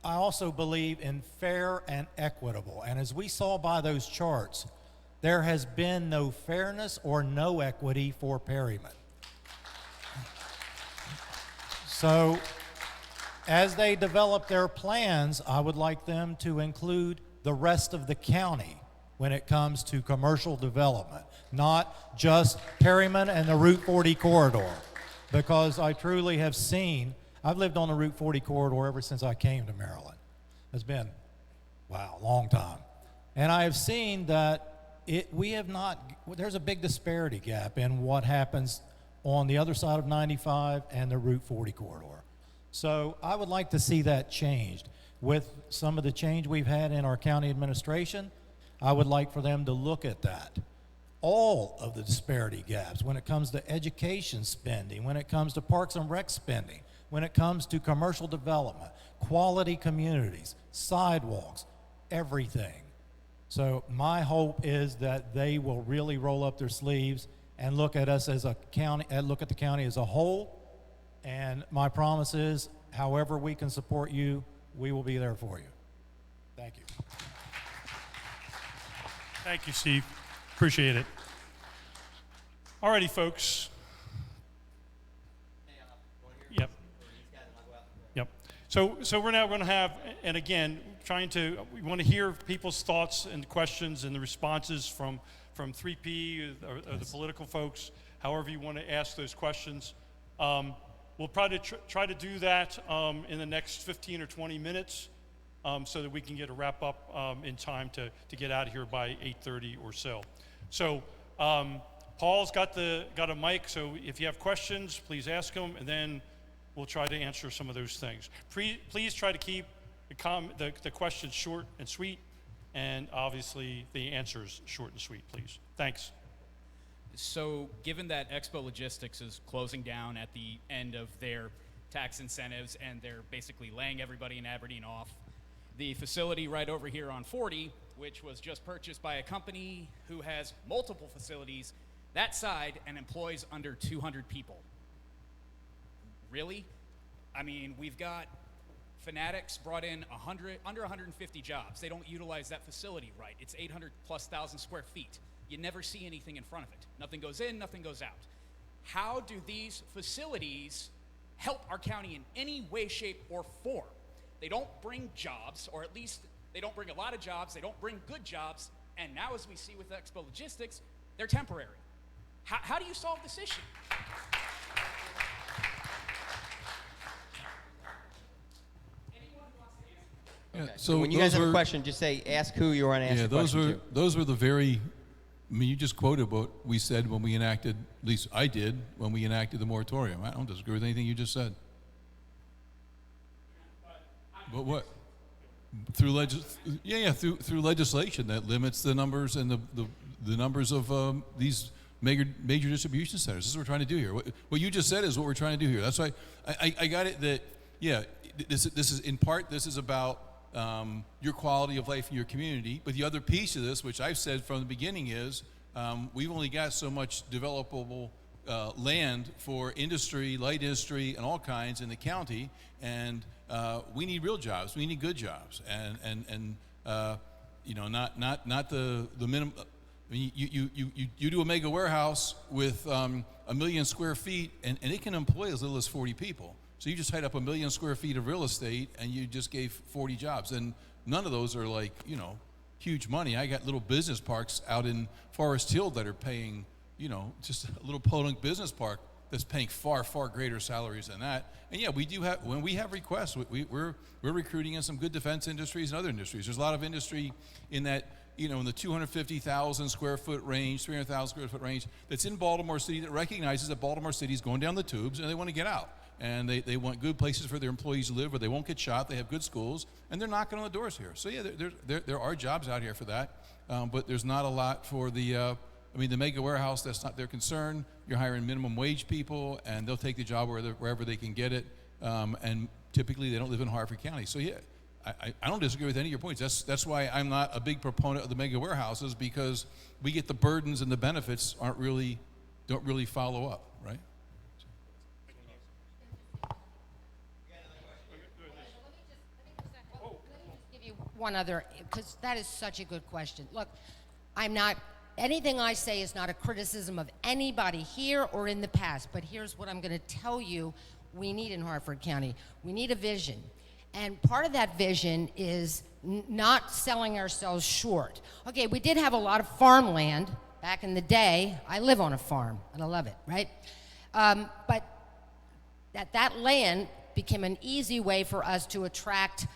S17: I also believe in fair and equitable. And as we saw by those charts, there has been no fairness or no equity for Perryman. So as they develop their plans, I would like them to include the rest of the county when it comes to commercial development, not just Perryman and the Route 40 corridor, because I truly have seen, I've lived on the Route 40 corridor ever since I came to Maryland. It's been, wow, a long time. And I have seen that there's a big disparity gap in what happens on the other side of 95 and the Route 40 corridor. So I would like to see that changed. With some of the change we've had in our county administration, I would like for them to look at that. all of the disparity gaps when it comes to education spending, when it comes to parks and rec spending, when it comes to commercial development, quality communities, sidewalks, everything. So my hope is that they will really roll up their sleeves and look at us as a county, and look at the county as a whole. And my promise is, however we can support you, we will be there for you. Thank you.
S5: Thank you, Steve. Appreciate it. All righty, folks. Yep. Yep. So we're now going to have, and again, we want to hear people's thoughts and questions and the responses from 3P or the political folks, however you want to ask those questions. We'll probably try to do that in the next 15 or 20 minutes so that we can get a wrap up in time to get out of here by 8:30 or so. So Paul's got a mic, so if you have questions, please ask them, and then we'll try to answer some of those things. Please try to keep the questions short and sweet, and obviously the answers short and sweet, please. Thanks.
S18: So given that Expo Logistics is closing down at the end of their tax incentives and they're basically laying everybody in Aberdeen off, the facility right over here on 40, which was just purchased by a company who has multiple facilities that side and employs under 200 people. Really? I mean, we've got Fanatics brought in under 150 jobs. They don't utilize that facility right. It's 800,000+ square feet. You never see anything in front of it. Nothing goes in, nothing goes out. How do these facilities help our county in any way, shape, or form? They don't bring jobs, or at least they don't bring a lot of jobs. They don't bring good jobs. And now, as we see with Expo Logistics, they're temporary. How do you solve this issue?
S1: Okay.
S13: Yeah,
S1: So when you guys have a question, just say, ask who you want to ask the question to.
S13: Those were the very, I mean, you just quoted what we said when we enacted, at least I did, when we enacted the moratorium. I don't disagree with anything you just said. But what? Through through legislation that limits the numbers and the numbers of these major distribution centers. This is what we're trying to do here. What you just said is what we're trying to do here. That's why I got it that, yeah, this is in part, this is about your quality of life in your community. But the other piece of this, which I've said from the beginning, is we've only got so much developable land for industry, light industry, and all kinds in the county, and we need real jobs. We need good jobs, and you know, not the minimum. I mean, you do a mega warehouse with 1 million square feet, and it can employ as little as 40 people. So you just tied up 1 million square feet of real estate, and you just gave 40 jobs, and none of those are like, you know, huge money. I got little business parks out in Forest Hill that are paying, you know, just a little Podunk business park that's paying far greater salaries than that. And yeah, we do have, when we have requests, we're recruiting in some good defense industries and other industries. There's a lot of industry in that, you know, in the 250,000 square foot range, 300,000 square foot range, that's in Baltimore City, that recognizes that Baltimore City is going down the tubes and they want to get out. And they want good places for their employees to live where they won't get shot, they have good schools, and they're knocking on the doors here. So yeah, there are jobs out here for that, but there's not a lot for the, I mean, the mega warehouse, that's not their concern. You're hiring minimum wage people, and they'll take the job wherever they can get it, and typically they don't live in Harford County. So yeah, I don't disagree with any of your points. That's why I'm not a big proponent of the mega warehouses, because we get the burdens and the benefits don't really follow up, right?
S16: One other, because that is such a good question. Look, anything I say is not a criticism of anybody here or in the past, but here's what I'm going to tell you we need in Harford County. We need a vision. And part of that vision is not selling ourselves short. Okay, we did have a lot of farmland back in the day. I live on a farm, and I love it, right? But that land became an easy way for us to attract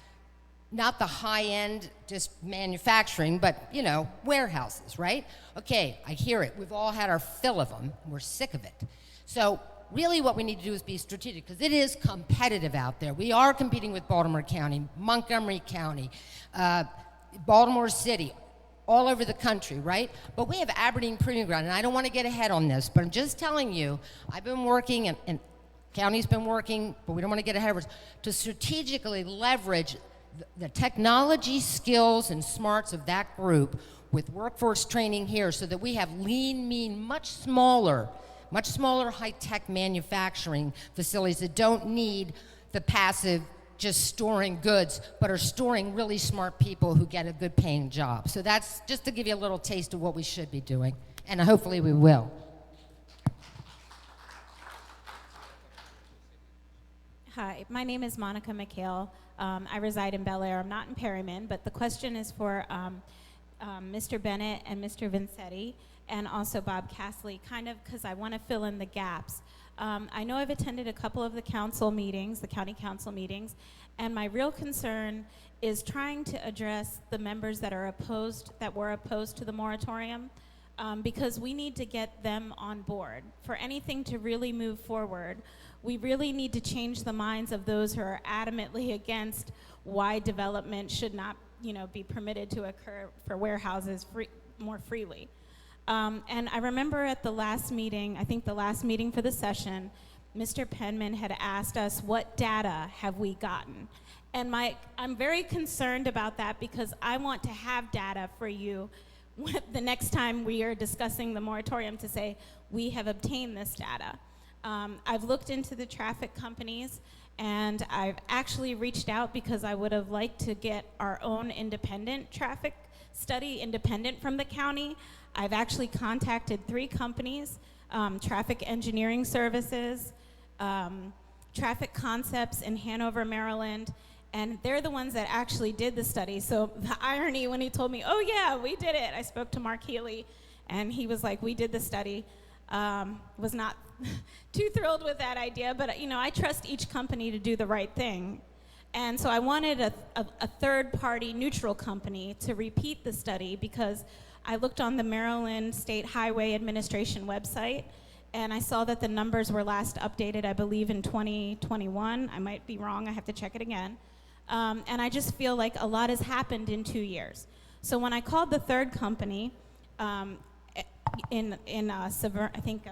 S16: not the high-end just manufacturing, but, you know, warehouses, right? Okay, I hear it. We've all had our fill of them. We're sick of it. So really what we need to do is be strategic, because it is competitive out there. We are competing with Baltimore County, Montgomery County, Baltimore City, all over the country, right? But we have Aberdeen Proving Ground, and I don't want to get ahead on this, but I'm just telling you, I've been working, and county's been working, but we don't want to get ahead of us, to strategically leverage the technology skills and smarts of that group with workforce training here so that we have lean, mean, much smaller high-tech manufacturing facilities that don't need the passive just storing goods, but are storing really smart people who get a good paying job. So that's just to give you a little taste of what we should be doing, and hopefully we will.
S19: Hi, my name is Monica McHale. I reside in Bel Air. I'm not in Perryman, but the question is for Mr. Bennett and Mr. Vincenti, and also Bob Cassilly, kind of because I want to fill in the gaps. I know I've attended a couple of the council meetings, the county council meetings, and my real concern is trying to address the members that were opposed to the moratorium, because we need to get them on board. For anything to really move forward, we really need to change the minds of those who are adamantly against why development should not, be permitted to occur for warehouses more freely. And I remember at the last meeting, I think the last meeting for the session, Mr. Perryman had asked us, what data have we gotten? And I'm very concerned about that because I want to have data for you the next time we are discussing the moratorium to say, we have obtained this data. I've looked into the traffic companies, and I've actually reached out because I would have liked to get our own independent traffic study, independent from the county. I've actually contacted 3 companies, Traffic Engineering Services, Traffic Concepts in Hanover, Maryland, and they're the ones that actually did the study. So the irony when he told me, oh yeah, we did it. I spoke to Mark Healy, and he was like, we did the study. Was not too thrilled with that idea, but I trust each company to do the right thing. And so I wanted a third-party neutral company to repeat the study because I looked on the Maryland State Highway Administration website, and I saw that the numbers were last updated, I believe, in 2021. I might be wrong. I have to check it again. And I just feel like a lot has happened in 2 years. So when I called the third company, I think,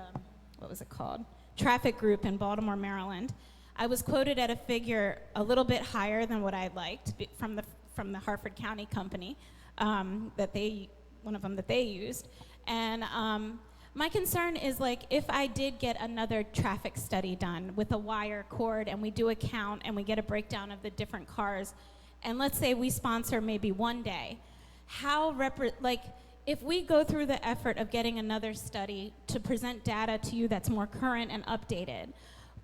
S19: what was it called? Traffic Group in Baltimore, Maryland, I was quoted at a figure a little bit higher than what I liked from the Harford County company, one of them that they used. And my concern is, like, if I did get another traffic study done with a wire cord and we do a count and we get a breakdown of the different cars, and let's say we sponsor maybe one day, if we go through the effort of getting another study to present data to you that's more current and updated,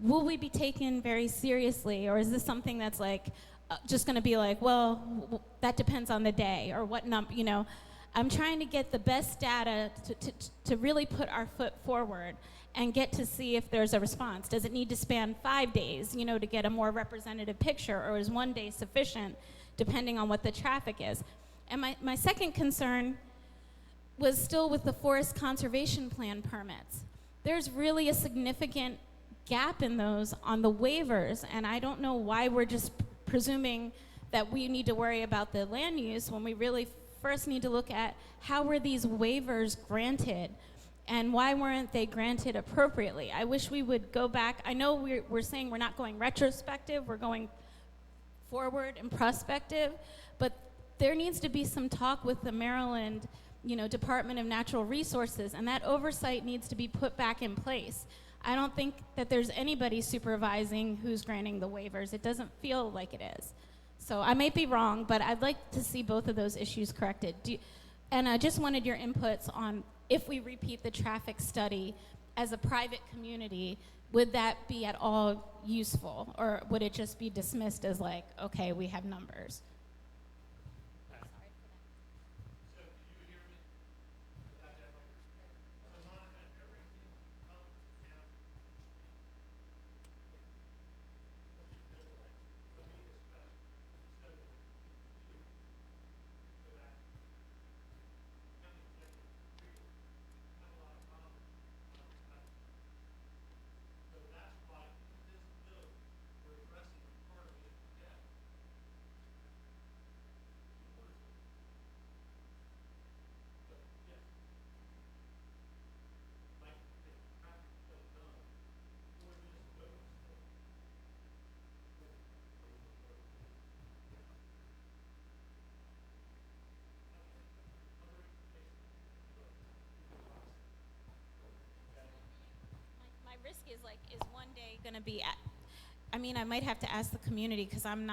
S19: will we be taken very seriously, or is this something that's just going to be like, well, that depends on the day, or what I'm trying to get the best data to really put our foot forward and get to see if there's a response. Does it need to span 5 days, to get a more representative picture, or is 1 day sufficient, depending on what the traffic is? And my second concern was still with the Forest Conservation Plan permits. There's really a significant gap in those on the waivers, and I don't know why we're just presuming that we need to worry about the land use when we really first need to look at how were these waivers granted and why weren't they granted appropriately. I wish we would go back. I know we're saying we're not going retrospective, we're going forward and prospective, but there needs to be some talk with the Maryland Department of Natural Resources, and that oversight needs to be put back in place. I don't think that there's anybody supervising who's granting the waivers. It doesn't feel like it is. So I may be wrong, but I'd like to see both of those issues corrected. And I just wanted your inputs on if we repeat the traffic study as a private community, would that be at all useful, or would it just be dismissed as like, okay, we have numbers? going to be I mean, I might have to ask the community because I'm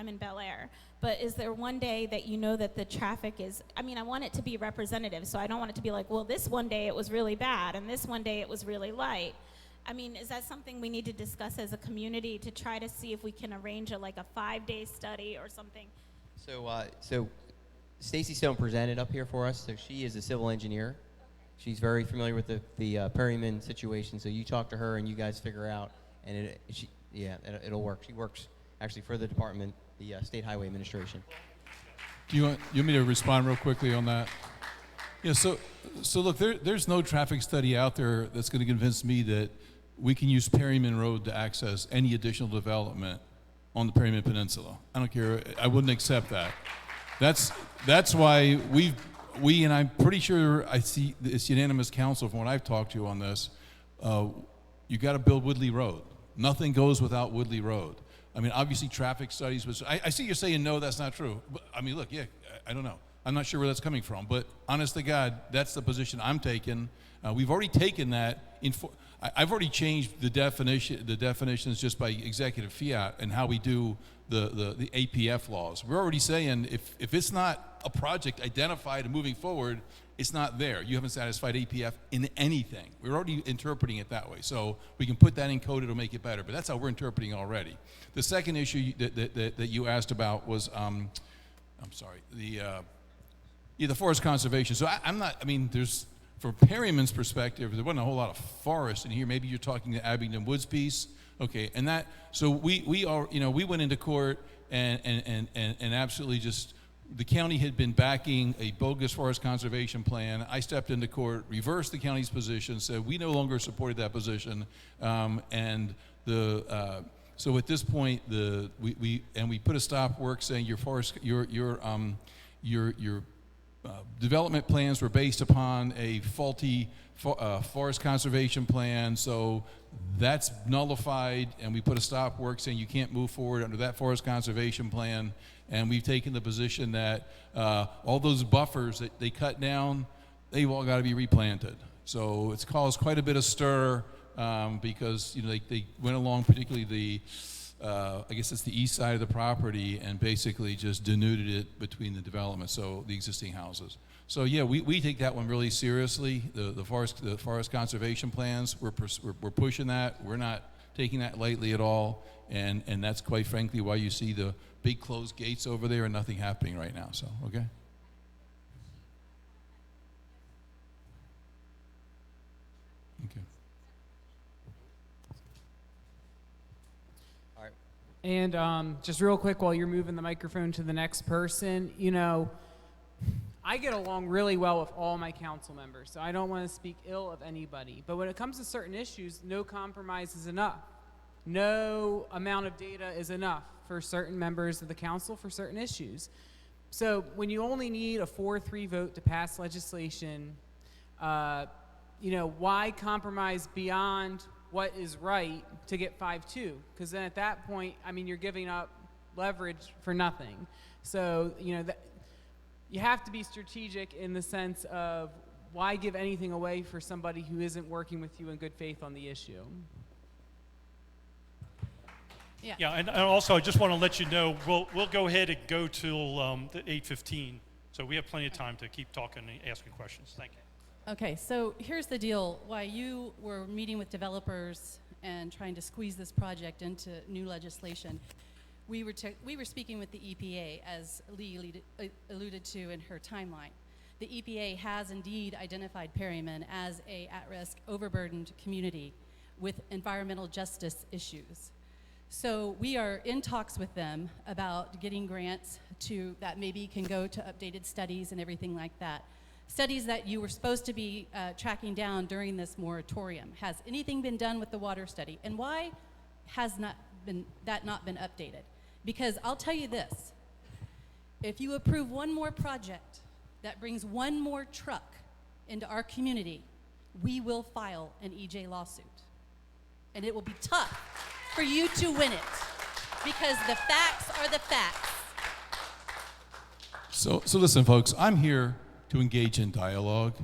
S19: in Bel Air. But is there one day that you know that the traffic is, I mean, I want it to be representative, so I don't want it to be like, well, this one day it was really bad and this one day it was really light. I mean, is that something we need to discuss as a community to try to see if we can arrange a 5-day study or something?
S1: So Stacy Stone presented up here for us. So she is a civil engineer. She's very familiar with the Perryman situation. So you talk to her and you guys figure out, and it'll work. She works actually for the department, the State Highway Administration.
S13: Do you want me to respond real quickly on that? Yeah. So look, there's no traffic study out there that's going to convince me that we can use Perryman Road to access any additional development on the Perryman Peninsula. I don't care. I wouldn't accept that. That's why we and I'm pretty sure I see it's unanimous counsel from what I've talked to on this. You got to build Woodley Road. Nothing goes without Woodley Road. I mean, obviously traffic studies, but I see you're saying no, that's not true. But I mean, look, yeah, I don't know. I'm not sure where that's coming from, but honest to God, that's the position I'm taking. We've already taken that. I've already changed the definitions just by executive fiat and how we do the APF laws. We're already saying if it's not a project identified and moving forward, it's not there. You haven't satisfied APF in anything. We're already interpreting it that way. So we can put that in code, it'll make it better. But that's how we're interpreting already. The second issue that you asked about was, I'm sorry, the forest conservation. So from Perryman's perspective, there wasn't a whole lot of forest in here. Maybe you're talking the Abingdon Woods piece. Okay, and that, so we went into court and absolutely just, the county had been backing a bogus forest conservation plan. I stepped into court, reversed the county's position, said we no longer supported that position, so at this point we put a stop work saying your development plans were based upon a faulty forest conservation plan, so that's nullified, and we put a stop work saying you can't move forward under that forest conservation plan. And we've taken the position that all those buffers that they cut down, they've all got to be replanted. So it's caused quite a bit of stir because they went along, particularly I guess it's the east side of the property, and basically just denuded it between the development, so the existing houses. So yeah, we take that one really seriously. The forest conservation plans, we're pushing that. We're not taking that lightly at all, and that's quite frankly why you see the big closed gates over there and nothing happening right now. So okay. Okay.
S1: All right.
S15: And just real quick, while you're moving the microphone to the next person, I get along really well with all my council members, so I don't want to speak ill of anybody. But when it comes to certain issues, no compromise is enough. No amount of data is enough for certain members of the council for certain issues. So when you only need a 4-3 vote to pass legislation, why compromise beyond what is right to get 5-2? Because then at that point, you're giving up leverage for nothing. So, you have to be strategic in the sense of why give anything away for somebody who isn't working with you in good faith on the issue.
S5: Yeah, and also I just want to let you know we'll go ahead and go till the 8:15, so we have plenty of time to keep talking and asking questions. Thank you.
S20: Okay, so here's the deal. While you were meeting with developers and trying to squeeze this project into new legislation, we were speaking with the EPA, as Lee alluded to in her timeline. The EPA has indeed identified Perryman as a at-risk, overburdened community with environmental justice issues. So we are in talks with them about getting grants that maybe can go to updated studies and everything like that. Studies that you were supposed to be tracking down during this moratorium. Has anything been done with the water study? And why has not been updated? Because I'll tell you this, if you approve one more project that brings one more truck into our community, we will file an EJ lawsuit. And it will be tough for you to win it, because the facts are the facts.
S13: So listen, folks, I'm here to engage in dialogue.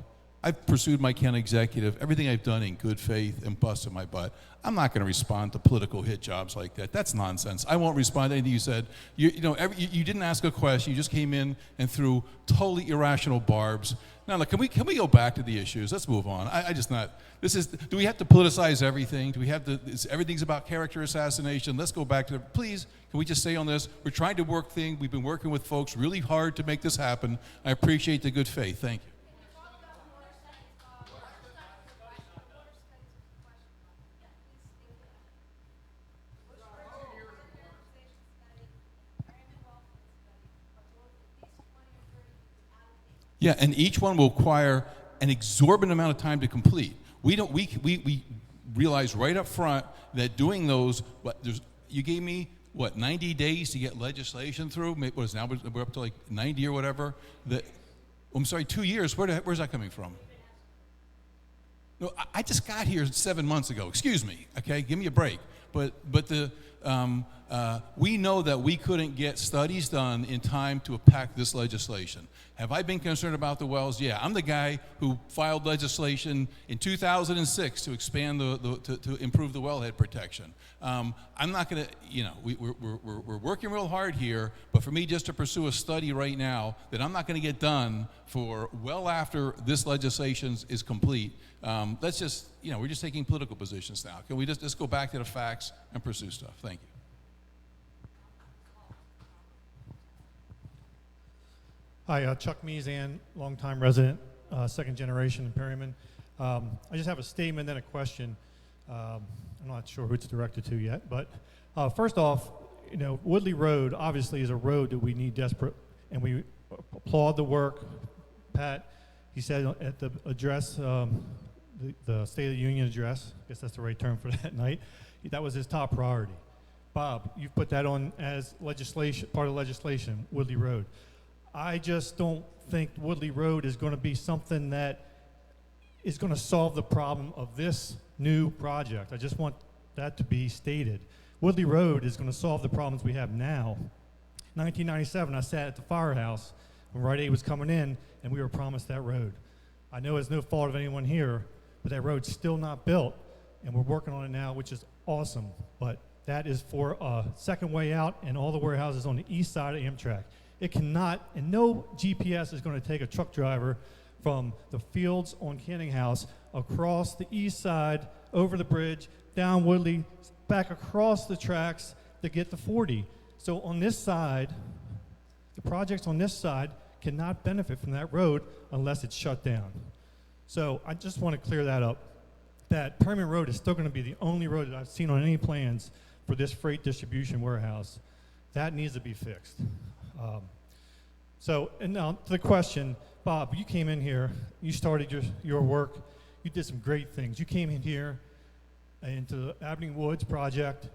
S13: I've pursued my county executive, everything I've done in good faith and busted my butt. I'm not going to respond to political hit jobs like that. That's nonsense. I won't respond to anything you said. You didn't ask a question. You just came in and threw totally irrational barbs. Now, look, can we go back to the issues? Let's move on. Do we have to politicize everything? Everything's about character assassination? Let's go back to, please, can we just stay on this? We're trying to work things. We've been working with folks really hard to make this happen. I appreciate the good faith. Thank you. Yeah, and each one will require an exorbitant amount of time to complete. We realize right up front that doing those, you gave me, 90 days to get legislation through? What is now, we're up to like 90 or whatever? I'm sorry, 2 years, where's that coming from? No, I just got here 7 months ago, excuse me, okay, give me a break. But we know that we couldn't get studies done in time to pack this legislation. Have I been concerned about the wells? Yeah, I'm the guy who filed legislation in 2006 to expand to improve the wellhead protection. I'm not going to, we're working real hard here, but for me just to pursue a study right now that I'm not going to get done for well after this legislation is complete, let's just, we're just taking political positions now. Can we just go back to the facts and pursue stuff? Thank you.
S2: Hi, Chuck Mezan, longtime resident, second generation in Perryman. I just have a statement and a question. I'm not sure who it's directed to yet, but first off, Woodley Road obviously is a road that we need desperate, and we applaud the work. Pat, he said at the address, the State of the Union address, I guess that's the right term for that night, that was his top priority. Bob, you've put that on as legislation, part of legislation, Woodley Road. I just don't think Woodley Road is going to be something that is going to solve the problem of this new project. I just want that to be stated. Woodley Road is going to solve the problems we have now. 1997, I sat at the firehouse when Rite Aid was coming in, and we were promised that road. I know it's no fault of anyone here, but that road's still not built, and we're working on it now, which is awesome. But that is for a second way out and all the warehouses on the east side of Amtrak. It cannot, and no GPS is going to take a truck driver from the fields on Canning House across the east side, over the bridge, down Woodley, back across the tracks to get to 40. So on this side, the projects on this side cannot benefit from that road unless it's shut down. So I just want to clear that up, that Perryman Road is still going to be the only road that I've seen on any plans for this freight distribution warehouse. That needs to be fixed. And now to the question, Bob, you came in here, you started your work, you did some great things. You came in here into the Abney Woods project,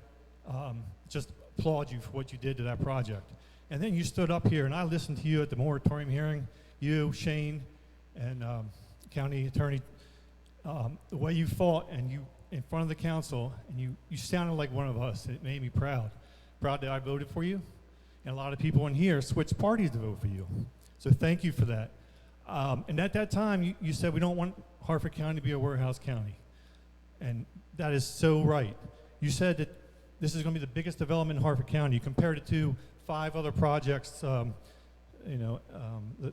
S2: just applaud you for what you did to that project. And then you stood up here, and I listened to you at the moratorium hearing, you, Shane, and county attorney, the way you fought and you in front of the council, and you sounded like one of us. It made me proud that I voted for you. And a lot of people in here switched parties to vote for you. So thank you for that. And at that time, you said we don't want Harford County to be a warehouse county. And that is so right. You said that this is going to be the biggest development in Harford County. You compared it to 5 other projects, the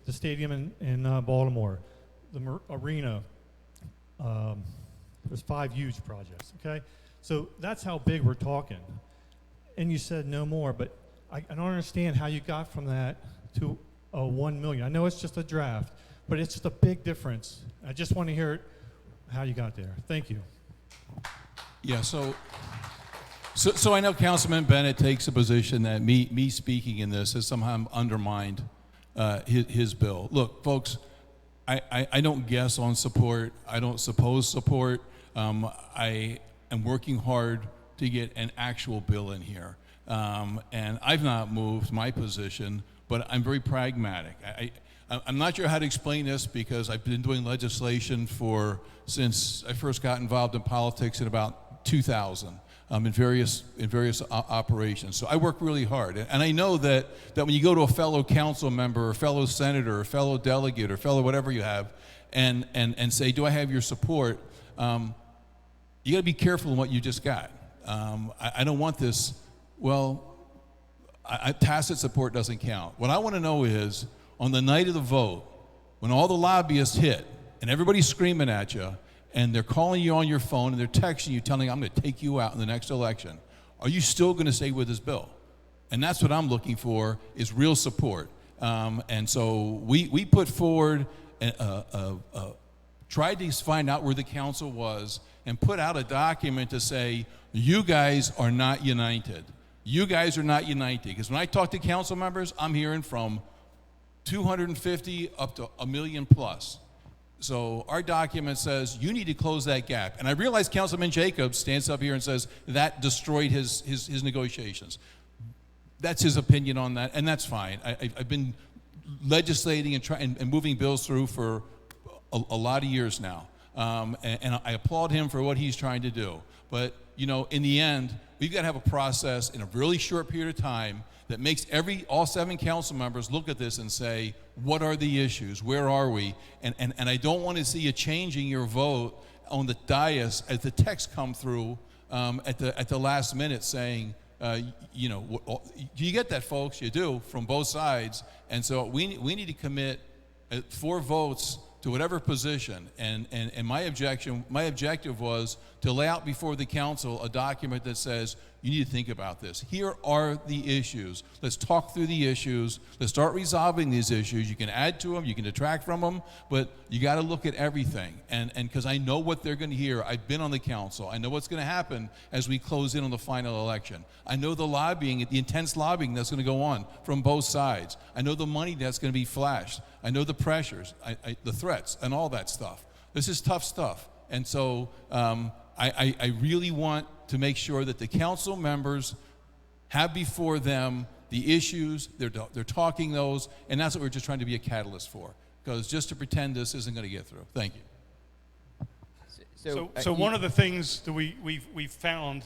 S2: stadium in Baltimore, the arena. There's 5 huge projects, okay? So that's how big we're talking. And you said no more, but I don't understand how you got from that to $1 million. I know it's just a draft, but it's just a big difference. I just want to hear how you got there. Thank you.
S13: Yeah, so I know Councilman Bennett takes a position that me speaking in this has somehow undermined his bill. Look, folks, I don't guess on support. I don't suppose support. I am working hard to get an actual bill in here. And I've not moved my position, but I'm very pragmatic. I'm not sure how to explain this because I've been doing legislation since I first got involved in politics in about 2000. in various operations. So I work really hard, and I know that when you go to a fellow council member, or fellow senator, or fellow delegate, or fellow whatever you have, and say, "Do I have your support?" You got to be careful in what you just got. I don't want this. Well, tacit support doesn't count. What I want to know is, on the night of the vote, when all the lobbyists hit and everybody's screaming at you, and they're calling you on your phone and they're texting you telling you, "I'm going to take you out in the next election," are you still going to stay with this bill? And that's what I'm looking for, is real support. And so we put forward, tried to find out where the council was and put out a document to say, you guys are not united. You guys are not united. Because when I talk to council members, I'm hearing from 250 up to 1 million plus. So our document says you need to close that gap. And I realize Councilman Jacobs stands up here and says that destroyed his negotiations. That's his opinion on that, and that's fine. I've been legislating and moving bills through for a lot of years now. And I applaud him for what he's trying to do. But, you know, in the end, we've got to have a process in a really short period of time that makes all 7 council members look at this and say, what are the issues? Where are we? And I don't want to see you changing your vote on the dais as the text come through at the last minute saying, you know, you get that, folks? You do, from both sides. And so we need to commit 4 votes to whatever position. And my objective was to lay out before the council a document that says, you need to think about this. Here are the issues. Let's talk through the issues. Let's start resolving these issues. You can add to them, you can detract from them, but you got to look at everything. And because I know what they're going to hear. I've been on the council. I know what's going to happen as we close in on the final election. I know the lobbying, the intense lobbying that's going to go on from both sides. I know the money that's going to be flashed. I know the pressures, the threats, and all that stuff. This is tough stuff. And so I really want to make sure that the council members have before them the issues, they're talking those, and that's what we're just trying to be a catalyst for. Because just to pretend this isn't going to get through. Thank you.
S5: So one of the things that we've found,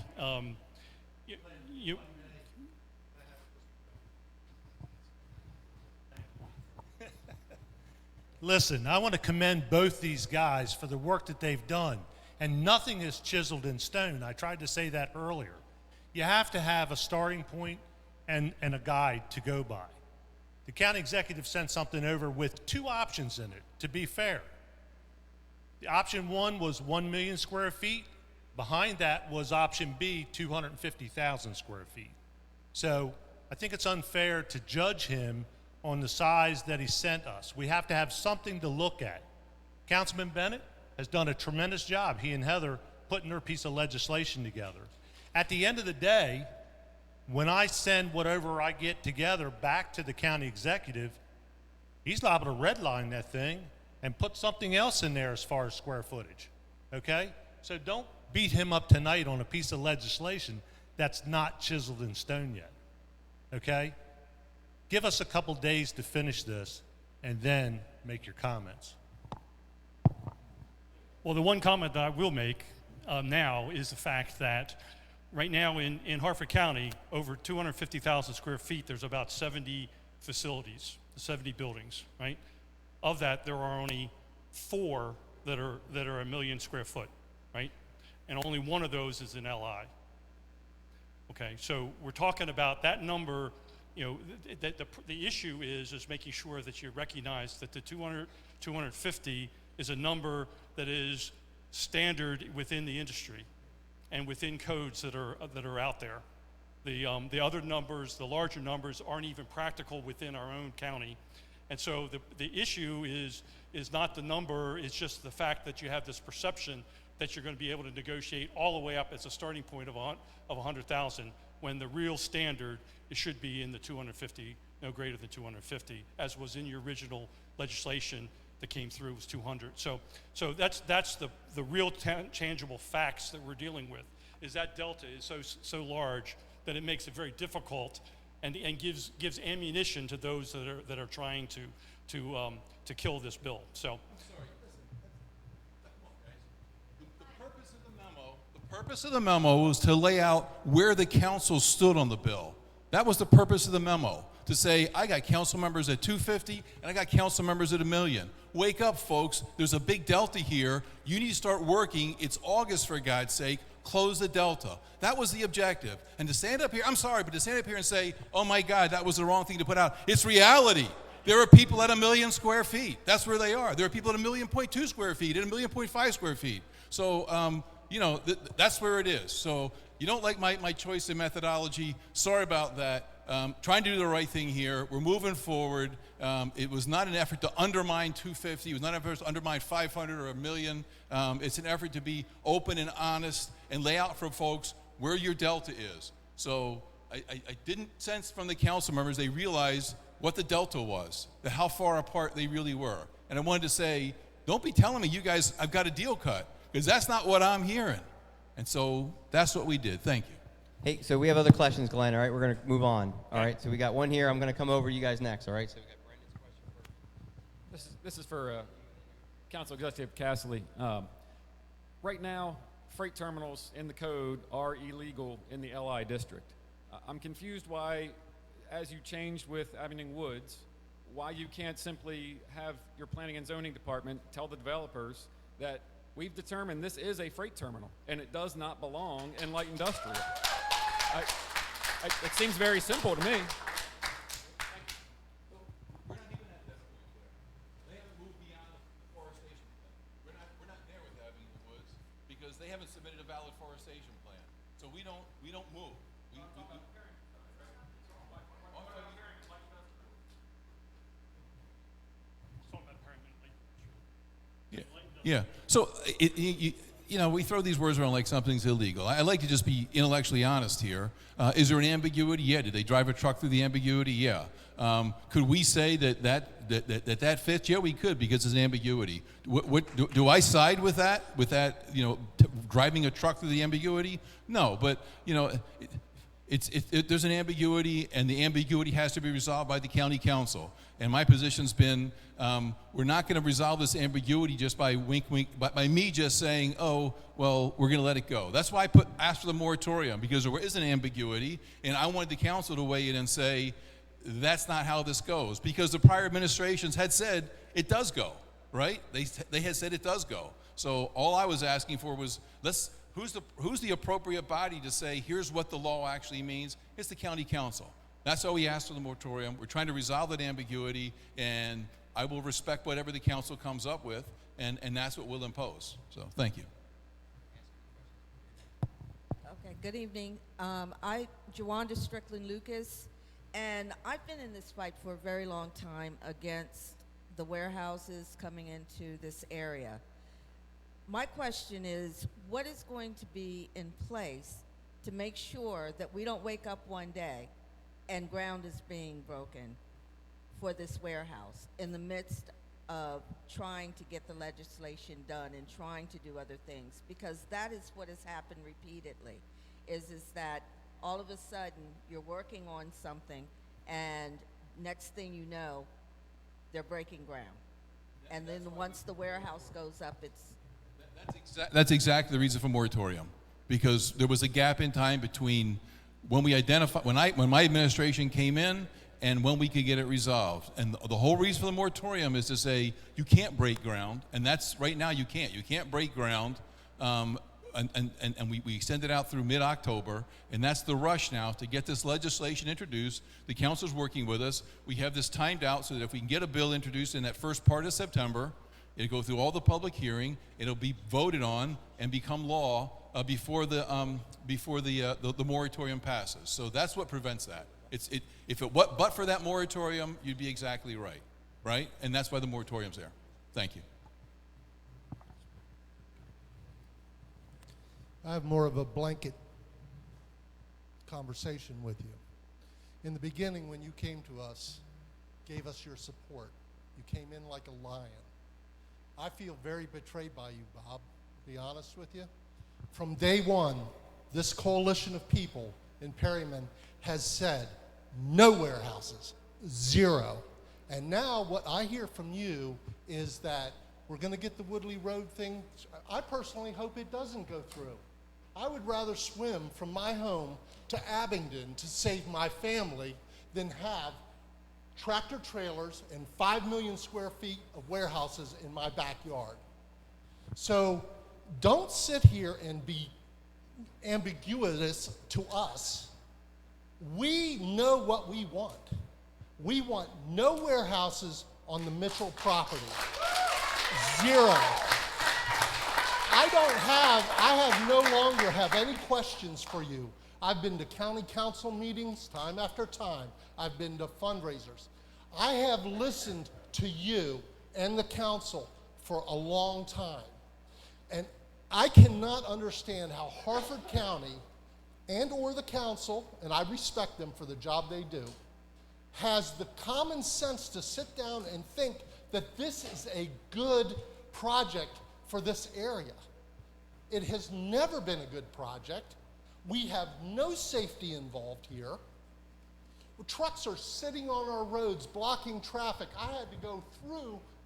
S14: Listen, I want to commend both these guys for the work that they've done. And nothing is chiseled in stone. I tried to say that earlier. You have to have a starting point and a guide to go by. The county executive sent something over with 2 options in it, to be fair. The option 1 was 1 million square feet. Behind that was option B, 250,000 square feet. So I think it's unfair to judge him on the size that he sent us. We have to have something to look at. Councilman Bennett has done a tremendous job, he and Heather, putting their piece of legislation together. At the end of the day, when I send whatever I get together back to the county executive, he's liable to redline that thing and put something else in there as far as square footage, okay? So don't beat him up tonight on a piece of legislation that's not chiseled in stone yet, okay? Give us a couple days to finish this and then make your comments.
S5: Well, the one comment that I will make now is the fact that right now in Harford County, over 250,000 square feet, there's about 70 facilities, 70 buildings, right? Of that, there are only 4 that are 1 million square foot, right? And only one of those is in LI. Okay, so we're talking about that number. You know, the issue is making sure that you recognize that the 250 is a number that is standard within the industry and within codes that are out there. The other numbers, the larger numbers, aren't even practical within our own county. And so the issue is not the number, it's just the fact that you have this perception that you're going to be able to negotiate all the way up as a starting point of 100,000, when the real standard, it should be in the 250, no greater than 250, as was in your original legislation that came through, was 200. So that's the real tangible facts that we're dealing with, is that delta is so large that it makes it very difficult and gives ammunition to those that are trying to kill this bill. So.
S13: I'm sorry, listen. Come on, guys. The purpose of the memo was to lay out where the council stood on the bill. That was the purpose of the memo, to say, I got council members at 250 and I got council members at $1 million. Wake up, folks. There's a big delta here. You need to start working. It's August, for God's sake. Close the delta. That was the objective. And to stand up here, I'm sorry, but to stand up here and say, oh my God, that was the wrong thing to put out. It's reality. There are people at 1 million square feet. That's where they are. There are people at 1.2 million square feet, at 1.5 million square feet. So, that's where it is. So you don't like my choice in methodology. Sorry about that. Trying to do the right thing here. We're moving forward. It was not an effort to undermine 250. It was not an effort to undermine 500 or 1 million. It's an effort to be open and honest and lay out for folks where your delta is. So I didn't sense from the council members they realized what the delta was, how far apart they really were. And I wanted to say, don't be telling me you guys, I've got a deal cut, because that's not what I'm hearing. And so that's what we did. Thank you.
S1: Hey, so we have other questions, Glenn, all right? We're going to move on, all right? So we got one here. I'm going to come over to you guys next, all right? So we got Brendan's question first.
S21: This is for Council Executive Cassilly. Right now, freight terminals in the code are illegal in the LI district. I'm confused why, as you changed with Abingdon Woods, why you can't simply have your planning and zoning department tell the developers that we've determined this is a freight terminal and it does not belong in light industrial. It seems very simple to me.
S13: We're not even at that point there. They haven't moved beyond the forestation plan. We're not there with Abingdon Woods because they haven't submitted a valid forestation plan. So we don't move. Yeah. So we throw these words around like something's illegal. I like to just be intellectually honest here. Is there an ambiguity? Yeah. Did they drive a truck through the ambiguity? Yeah. Could we say that fits? Yeah, we could, because there's an ambiguity. Do I side with that? With that, driving a truck through the ambiguity? No. But there's an ambiguity, and the ambiguity has to be resolved by the county council. And my position's been, we're not going to resolve this ambiguity just by wink, by me just saying, oh, well, we're going to let it go. That's why I asked for the moratorium, because there is an ambiguity, and I wanted the council to weigh in and say, that's not how this goes, because the prior administrations had said it does go, right? They had said it does go. So all I was asking for was, who's the appropriate body to say, here's what the law actually means? It's the county council. That's why we asked for the moratorium. We're trying to resolve that ambiguity, and I will respect whatever the council comes up with, and that's what we'll impose. So thank you.
S22: Okay, good evening. I'm Jawanda Strickland Lucas, and I've been in this fight for a very long time against the warehouses coming into this area. My question is, what is going to be in place to make sure that we don't wake up one day and ground is being broken for this warehouse in the midst of trying to get the legislation done and trying to do other things? Because that is what has happened repeatedly, is that all of a sudden you're working on something and next thing you know, they're breaking ground. And then once the warehouse goes up,
S13: That's exactly the reason for moratorium, because there was a gap in time between when we identified, when my administration came in and when we could get it resolved. And the whole reason for the moratorium is to say you can't break ground, and that's right now you can't break ground, and we extended out through mid-October, and that's the rush now to get this legislation introduced. The council's working with us. We have this timed out so that if we can get a bill introduced in that first part of September, it'll go through all the public hearing, it'll be voted on and become law before the moratorium passes. So that's what prevents that. But for that moratorium, you'd be exactly right? And that's why the moratorium's there. Thank you.
S23: I have more of a blanket conversation with you. In the beginning, when you came to us, gave us your support, you came in like a lion. I feel very betrayed by you, Bob, to be honest with you. From day one, this coalition of people in Perryman has said no warehouses, zero. And now what I hear from you is that we're going to get the Woodley Road thing. I personally hope it doesn't go through. I would rather swim from my home to Abingdon to save my family than have tractor trailers and 5 million square feet of warehouses in my backyard. So don't sit here and be ambiguous to us. We know what we want. We want no warehouses on the Mitchell property. Zero. I no longer have any questions for you. I've been to county council meetings time after time. I've been to fundraisers. I have listened to you and the council for a long time. And I cannot understand how Harford County and or the council, and I respect them for the job they do, has the common sense to sit down and think that this is a good project for this area. It has never been a good project. We have no safety involved here. Trucks are sitting on our roads blocking traffic. I had to go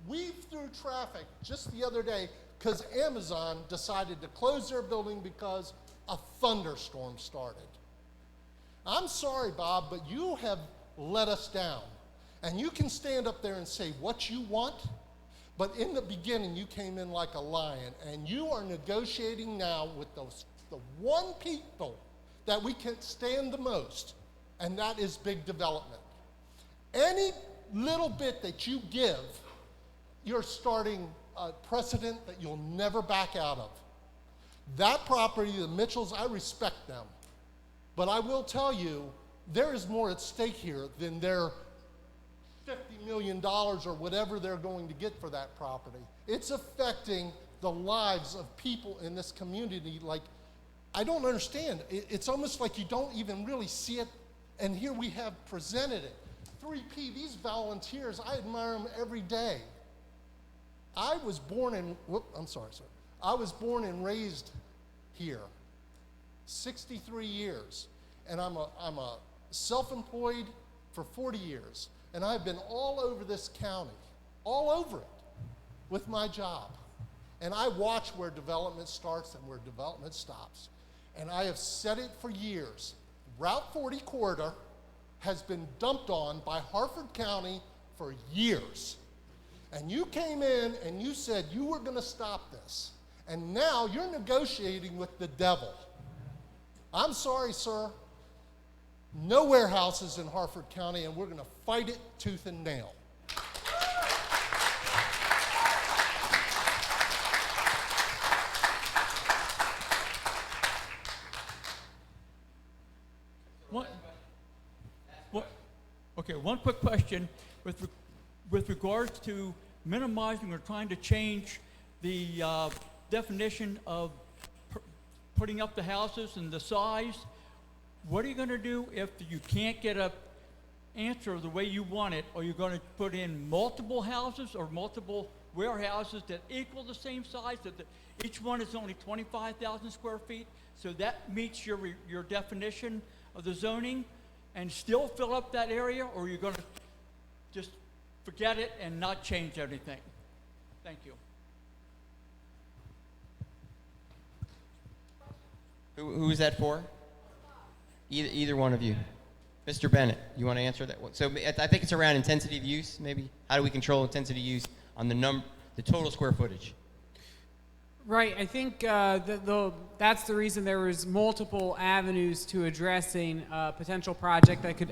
S23: weave through traffic just the other day because Amazon decided to close their building because a thunderstorm started. I'm sorry, Bob, but you have let us down. And you can stand up there and say what you want, but in the beginning you came in like a lion, and you are negotiating now with the one people that we can stand the most, and that is big development. Any little bit that you give, you're starting a precedent that you'll never back out of. That property, the Mitchells, I respect them. But I will tell you, there is more at stake here than their $50 million or whatever they're going to get for that property. It's affecting the lives of people in this community. Like, I don't understand. It's almost like you don't even really see it, and here we have presented it. 3P, these volunteers, I admire them every day. I was born and raised here, 63 years, and I'm a self-employed for 40 years, and I've been all over this county, all over it, with my job. And I watch where development starts and where development stops. And I have said it for years. Route 40 corridor has been dumped on by Harford County for years. And you came in and you said you were going to stop this. And now you're negotiating with the devil. I'm sorry, sir. No warehouses in Harford County, and we're going to fight it tooth and nail.
S3: Okay, one quick question with regards to minimizing or trying to change the definition of putting up the houses and the size. What are you going to do if you can't get an answer the way you want it? Are you going to put in multiple houses or multiple warehouses that equal the same size, that each one is only 25,000 square feet, so that meets your definition of the zoning, and still fill up that area, or are you going to just forget it and not change anything? Thank you.
S1: Who is that for? Either one of you. Mr. Bennett, you want to answer that one? So I think it's around intensity of use, maybe. How do we control intensity of use on the total square footage?
S15: Right. I think that's the reason there was multiple avenues to addressing a potential project that could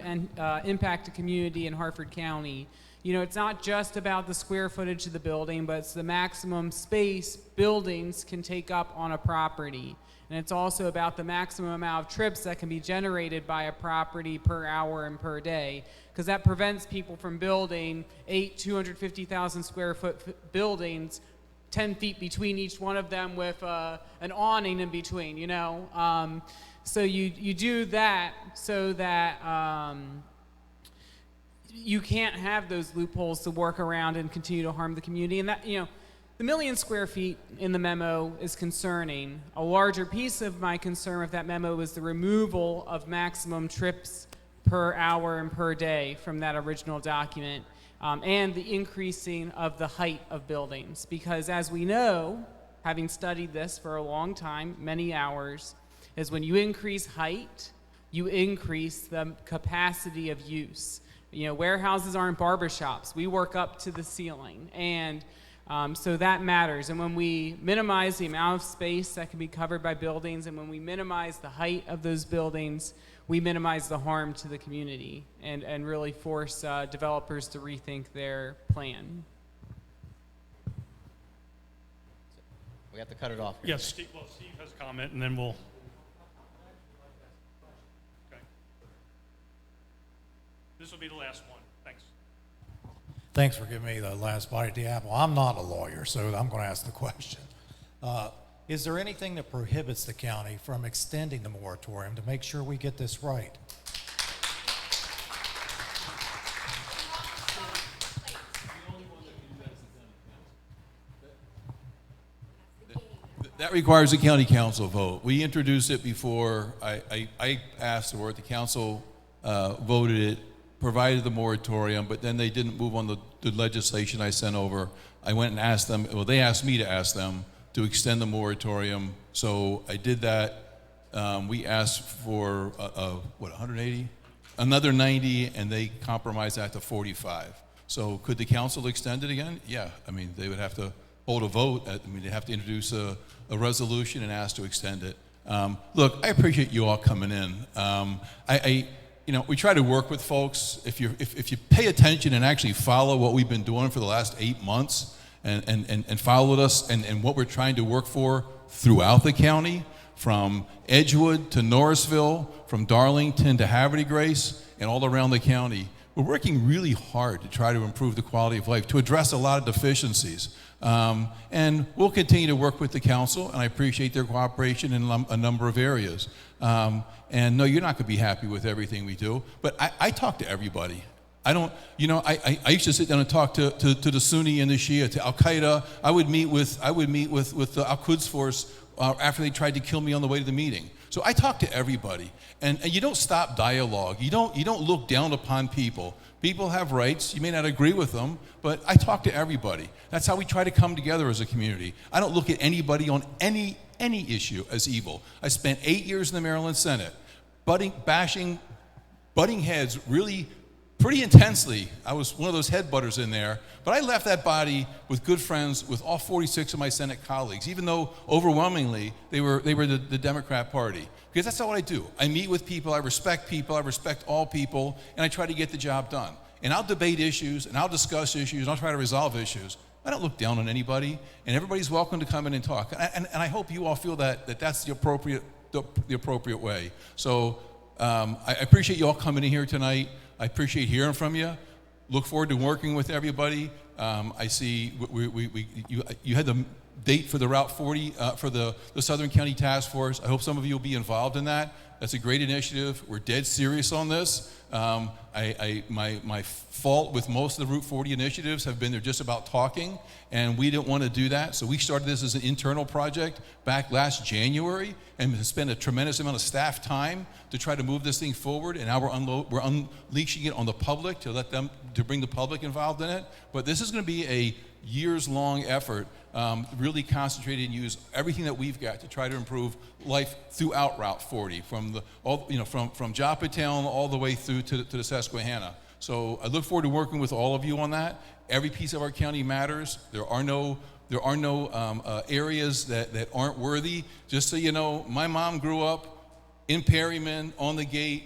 S15: impact a community in Harford County. You know, it's not just about the square footage of the building, but it's the maximum space buildings can take up on a property. And it's also about the maximum amount of trips that can be generated by a property per hour and per day, because that prevents people from building 8 250,000 square foot buildings 10 feet between each one of them with an awning in between, you know. So you do that so that you can't have those loopholes to work around and continue to harm the community. And that, you know, the 1 million square feet in the memo is concerning. A larger piece of my concern with that memo was the removal of maximum trips per hour and per day from that original document, and the increasing of the height of buildings. Because as we know, having studied this for a long time, many hours, is when you increase height, you increase the capacity of use. You know, warehouses aren't barbershops. We work up to the ceiling, and so that matters. And when we minimize the amount of space that can be covered by buildings, and when we minimize the height of those buildings, we minimize the harm to the community and really force developers to rethink their plan.
S1: We have to cut it off here.
S5: Yes, Steve has a comment, and then we'll. Okay. This will be the last one. Thanks.
S17: Thanks for giving me the last bite at the apple. I'm not a lawyer, so I'm going to ask the question. Is there anything that prohibits the county from extending the moratorium to make sure we get this right?
S13: That requires a county council vote. We introduced it before. I asked for it. The council voted it, provided the moratorium, but then they didn't move on the legislation I sent over. I went and asked them, well, they asked me to ask them to extend the moratorium. So I did that. We asked for, 180? Another 90, and they compromised that to 45. So could the council extend it again? Yeah, I mean, they would have to hold a vote. They'd have to introduce a resolution and ask to extend it. Look, I appreciate you all coming in. We try to work with folks. If you pay attention and actually follow what we've been doing for the last 8 months and followed us and what we're trying to work for throughout the county, from Edgewood to Norrisville, from Darlington to Haverty Grace, and all around the county, we're working really hard to try to improve the quality of life, to address a lot of deficiencies. And we'll continue to work with the council, and I appreciate their cooperation in a number of areas. And no, you're not going to be happy with everything we do, but I talk to everybody. I used to sit down and talk to the Sunni and the Shia, to Al-Qaeda. I would meet with the Al-Quds force after they tried to kill me on the way to the meeting. So I talk to everybody, and you don't stop dialogue. You don't look down upon people. People have rights. You may not agree with them, but I talk to everybody. That's how we try to come together as a community. I don't look at anybody on any issue as evil. I spent 8 years in the Maryland Senate, butting heads really pretty intensely. I was one of those head butters in there, but I left that body with good friends with all 46 of my Senate colleagues, even though overwhelmingly they were the Democrat Party. Because that's not what I do. I meet with people, I respect all people, and I try to get the job done. And I'll debate issues, and I'll discuss issues, and I'll try to resolve issues. I don't look down on anybody, and everybody's welcome to come in and talk. And I hope you all feel that that's the appropriate way. So I appreciate you all coming in here tonight. I appreciate hearing from you. Look forward to working with everybody. I see you had the date for the Route 40 for the Southern County Task Force. I hope some of you will be involved in that. That's a great initiative. We're dead serious on this. My fault with most of the Route 40 initiatives have been they're just about talking, and we didn't want to do that. So we started this as an internal project back last January and spent a tremendous amount of staff time to try to move this thing forward, and now we're unleashing it on the public to bring the public involved in it. But this is going to be a years-long effort, really concentrated and use everything that we've got to try to improve life throughout Route 40, from Joppatown all the way through to the Susquehanna. So I look forward to working with all of you on that. Every piece of our county matters. There are no areas that aren't worthy. Just so you know, my mom grew up in Perryman on the gate.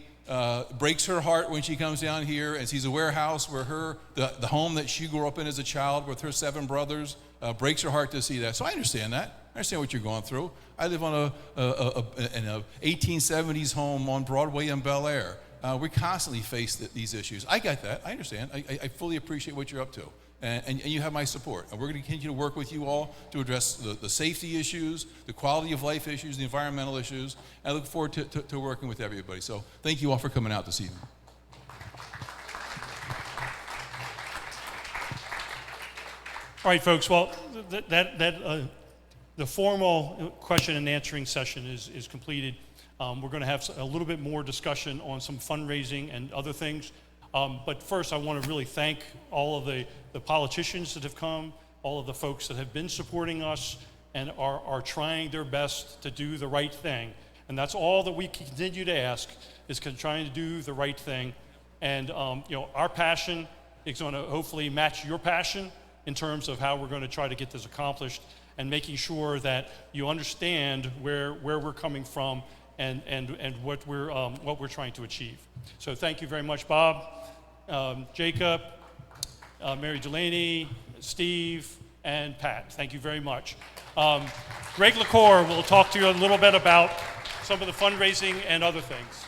S13: Breaks her heart when she comes down here and sees a warehouse where the home that she grew up in as a child with her 7 brothers, breaks her heart to see that. So I understand that. I understand what you're going through. I live on in a 1870s home on Broadway in Bel Air. We constantly face these issues. I get that. I understand. I fully appreciate what you're up to. And you have my support. And we're going to continue to work with you all to address the safety issues, the quality of life issues, the environmental issues. I look forward to working with everybody. So thank you all for coming out this evening.
S5: All right, folks. Well, the formal question and answering session is completed. We're going to have a little bit more discussion on some fundraising and other things. But first, I want to really thank all of the politicians that have come, all of the folks that have been supporting us and are trying their best to do the right thing. And that's all that we continue to ask, is trying to do the right thing. And our passion is going to hopefully match your passion in terms of how we're going to try to get this accomplished, and making sure that you understand where we're coming from and what we're trying to achieve. So thank you very much, Bob, Jacob, Mary-Dulany, Steve, and Pat. Thank you very much. Greg LaCour will talk to you a little bit about some of the fundraising and other things.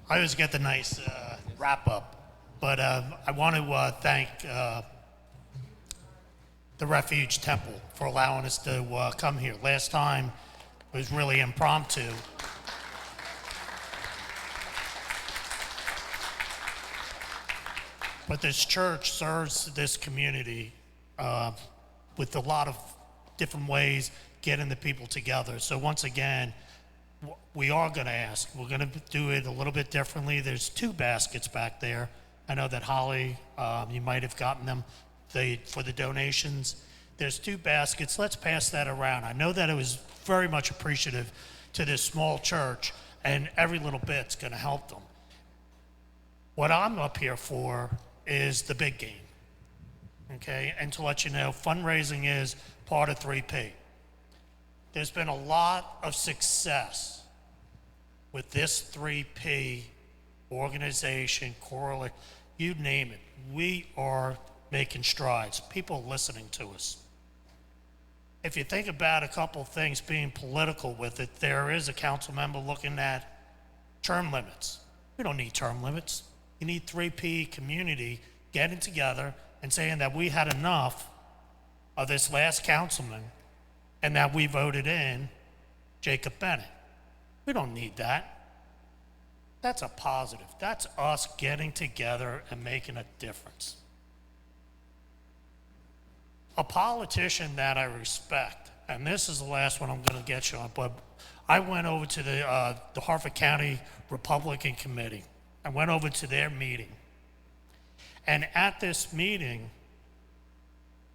S4: I always get the nice wrap up, but I want to thank the Refuge Temple for allowing us to come here. Last time it was really impromptu. But this church serves this community with a lot of different ways getting the people together. So once again, we are going to ask. We're going to do it a little bit differently. There's 2 baskets back there. I know that Holly, you might have gotten them for the donations. There's 2 baskets. Let's pass that around. I know that it was very much appreciative to this small church, and every little bit's going to help them. What I'm up here for is the big game, okay? And to let you know, fundraising is part of 3P. There's been a lot of success with this 3P organization, correlate, you name it. We are making strides. People are listening to us. If you think about a couple of things being political with it, there is a council member looking at term limits. We don't need term limits. You need 3P community getting together and saying that we had enough of this last councilman and that we voted in Jacob Bennett. We don't need that. That's a positive. That's us getting together and making a difference. A politician that I respect, and this is the last one I'm going to get you on, but I went over to the Harford County Republican Committee. I went over to their meeting. And at this meeting,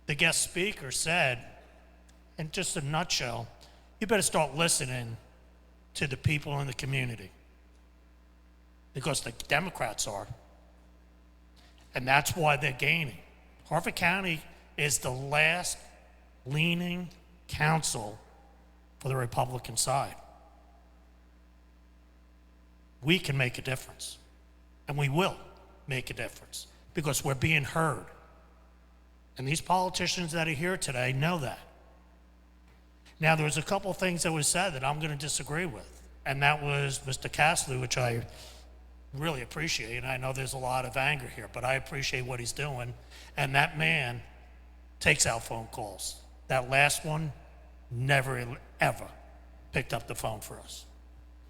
S4: the guest speaker said, in just a nutshell, you better start listening to the people in the community, because the Democrats are. And that's why they're gaining. Harford County is the last leaning council for the Republican side. We can make a difference, and we will make a difference, because we're being heard. And these politicians that are here today know that. Now, there was a couple things that was said that I'm going to disagree with, and that was Mr. Cassilly, which I really appreciate, and I know there's a lot of anger here, but I appreciate what he's doing, and that man takes out phone calls. That last one never, ever picked up the phone for us.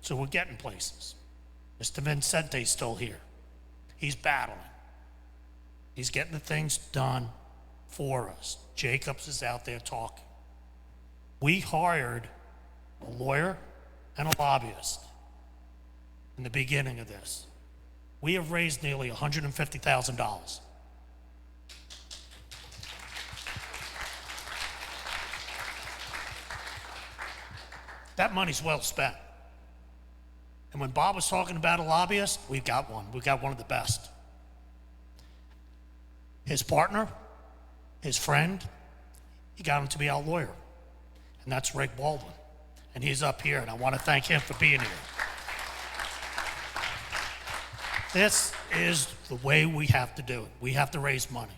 S4: So we're getting places. Mr. Vincenti's still here. He's battling. He's getting the things done for us. Jacobs is out there talking. We hired a lawyer and a lobbyist in the beginning of this. We have raised nearly $150,000. That money's well spent. And when Bob was talking about a lobbyist, we've got one. We've got one of the best. His partner, his friend, he got him to be our lawyer. And that's Rick Baldwin. And he's up here, and I want to thank him for being here. This is the way we have to do it. We have to raise money.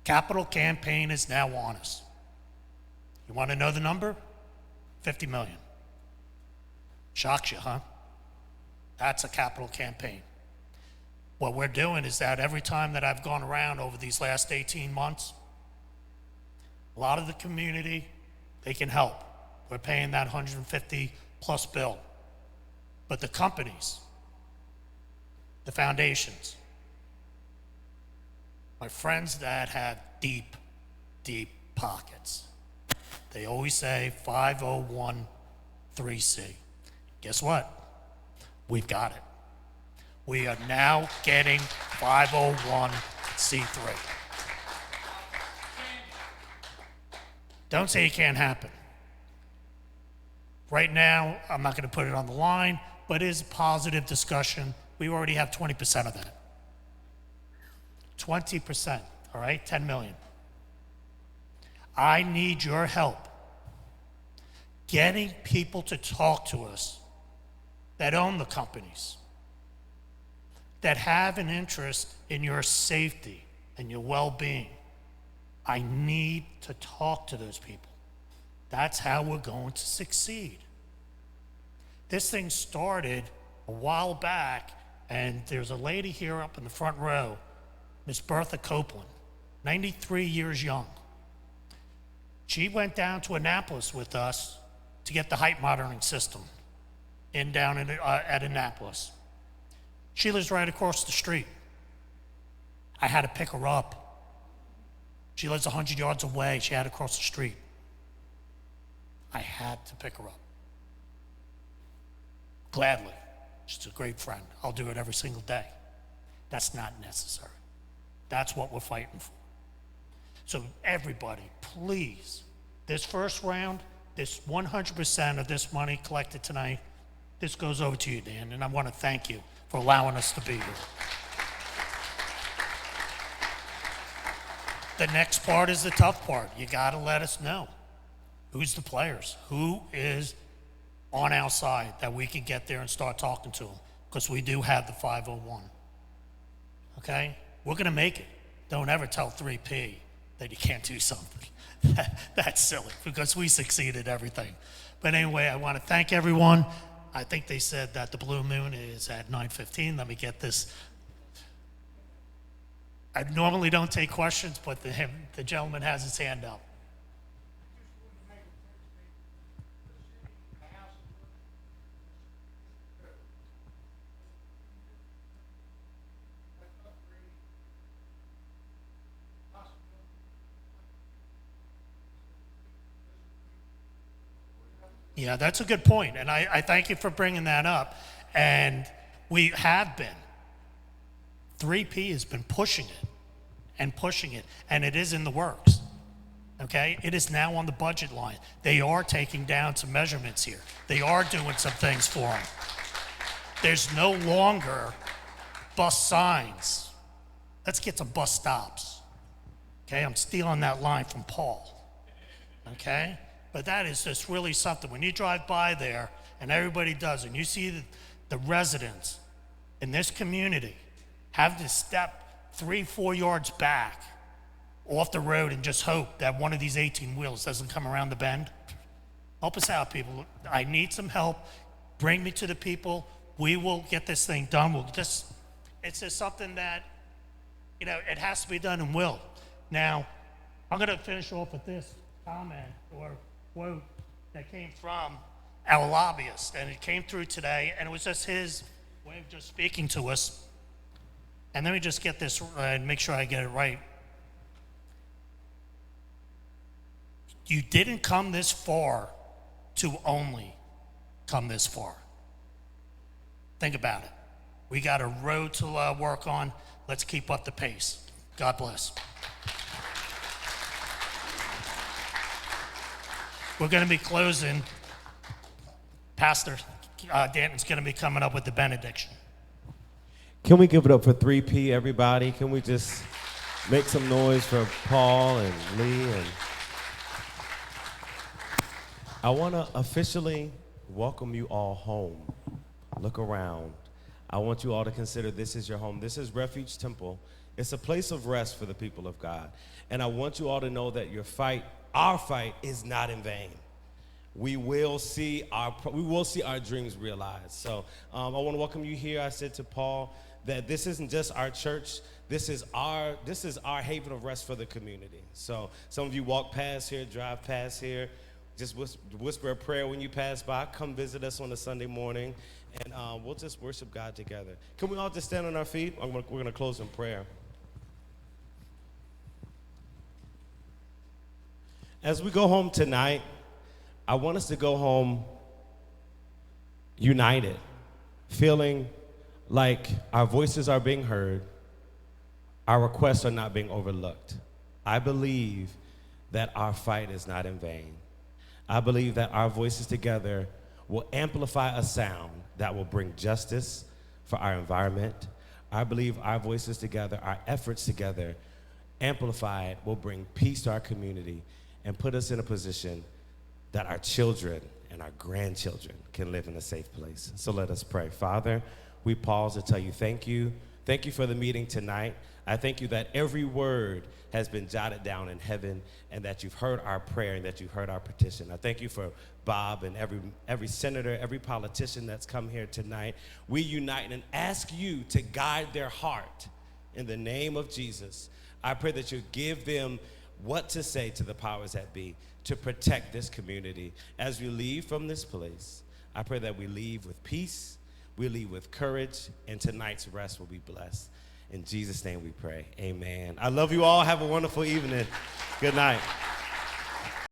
S4: Capital campaign is now on us. You want to know the number? 50 million. Shocks you, huh? That's a capital campaign. What we're doing is that every time that I've gone around over these last 18 months, a lot of the community, they can help. We're paying that 150 plus bill. But the companies, the foundations, my friends that have deep, deep pockets, they always say 501(c). Guess what? We've got it. We are now getting 501(c)(3). Don't say it can't happen. Right now, I'm not going to put it on the line, but it is a positive discussion. We already have 20% of that. 20%, all right? 10 million. I need your help getting people to talk to us that own the companies, that have an interest in your safety and your well-being. I need to talk to those people. That's how we're going to succeed. This thing started a while back, and there's a lady here up in the front row, Miss Bertha Copeland, 93 years young. She went down to Annapolis with us to get the height monitoring system at Annapolis. She lives right across the street. I had to pick her up. She lives 100 yards away. She had to cross the street. I had to pick her up. Gladly. She's a great friend. I'll do it every single day. That's not necessary. That's what we're fighting for. So everybody, please, this first round, this 100% of this money collected tonight, this goes over to you, Dan, and I want to thank you for allowing us to be here. The next part is the tough part. You got to let us know who's the players, who is on our side that we can get there and start talking to them, because we do have the 501. Okay? We're going to make it. Don't ever tell 3P that you can't do something. That's silly, because we succeed at everything. But anyway, I want to thank everyone. I think they said that the blue moon is at 9:15. Let me get this. I normally don't take questions, but the gentleman has his hand up. Yeah, that's a good point, and I thank you for bringing that up. And we have been. 3P has been pushing it, and it is in the works, okay? It is now on the budget line. They are taking down some measurements here. They are doing some things for them. There's no longer bus signs. Let's get some bus stops, okay? I'm stealing that line from Paul, okay? But that is just really something. When you drive by there, and everybody does, and you see the residents in this community have to step 3-4 yards back off the road and just hope that one of these 18 wheels doesn't come around the bend. Help us out, people. I need some help. Bring me to the people. We will get this thing done. It's just something that, it has to be done and will. Now, I'm going to finish off with this comment or quote that came from our lobbyist, and it came through today, and it was just his way of just speaking to us. And let me just get this and make sure I get it right. You didn't come this far to only come this far. Think about it. We got a road to work on. Let's keep up the pace. God bless. We're going to be closing. Pastor Danton's going to be coming up with the benediction.
S8: Can we give it up for 3P, everybody? Can we just make some noise for Paul and Lee? And I want to officially welcome you all home. Look around. I want you all to consider this is your home. This is Refuge Temple. It's a place of rest for the people of God. And I want you all to know that our fight is not in vain. We will see our dreams realized. So I want to welcome you here. I said to Paul that this isn't just our church. This is our haven of rest for the community. So some of you walk past here, drive past here, just whisper a prayer when you pass by. Come visit us on a Sunday morning, and we'll just worship God together. Can we all just stand on our feet? We're going to close in prayer. As we go home tonight, I want us to go home united, feeling like our voices are being heard, our requests are not being overlooked. I believe that our fight is not in vain. I believe that our voices together will amplify a sound that will bring justice for our environment. I believe our voices together, our efforts together, amplified, will bring peace to our community and put us in a position that our children and our grandchildren can live in a safe place. So let us pray. Father, we pause to tell you thank you. Thank you for the meeting tonight. I thank you that every word has been jotted down in heaven and that you've heard our prayer and that you've heard our petition. I thank you for Bob and every senator, every politician that's come here tonight. We unite and ask you to guide their heart in the name of Jesus. I pray that you give them what to say to the powers that be to protect this community. As we leave from this place, I pray that we leave with peace, we leave with courage, and tonight's rest will be blessed. In Jesus' name we pray, amen. I love you all. Have a wonderful evening. Good night.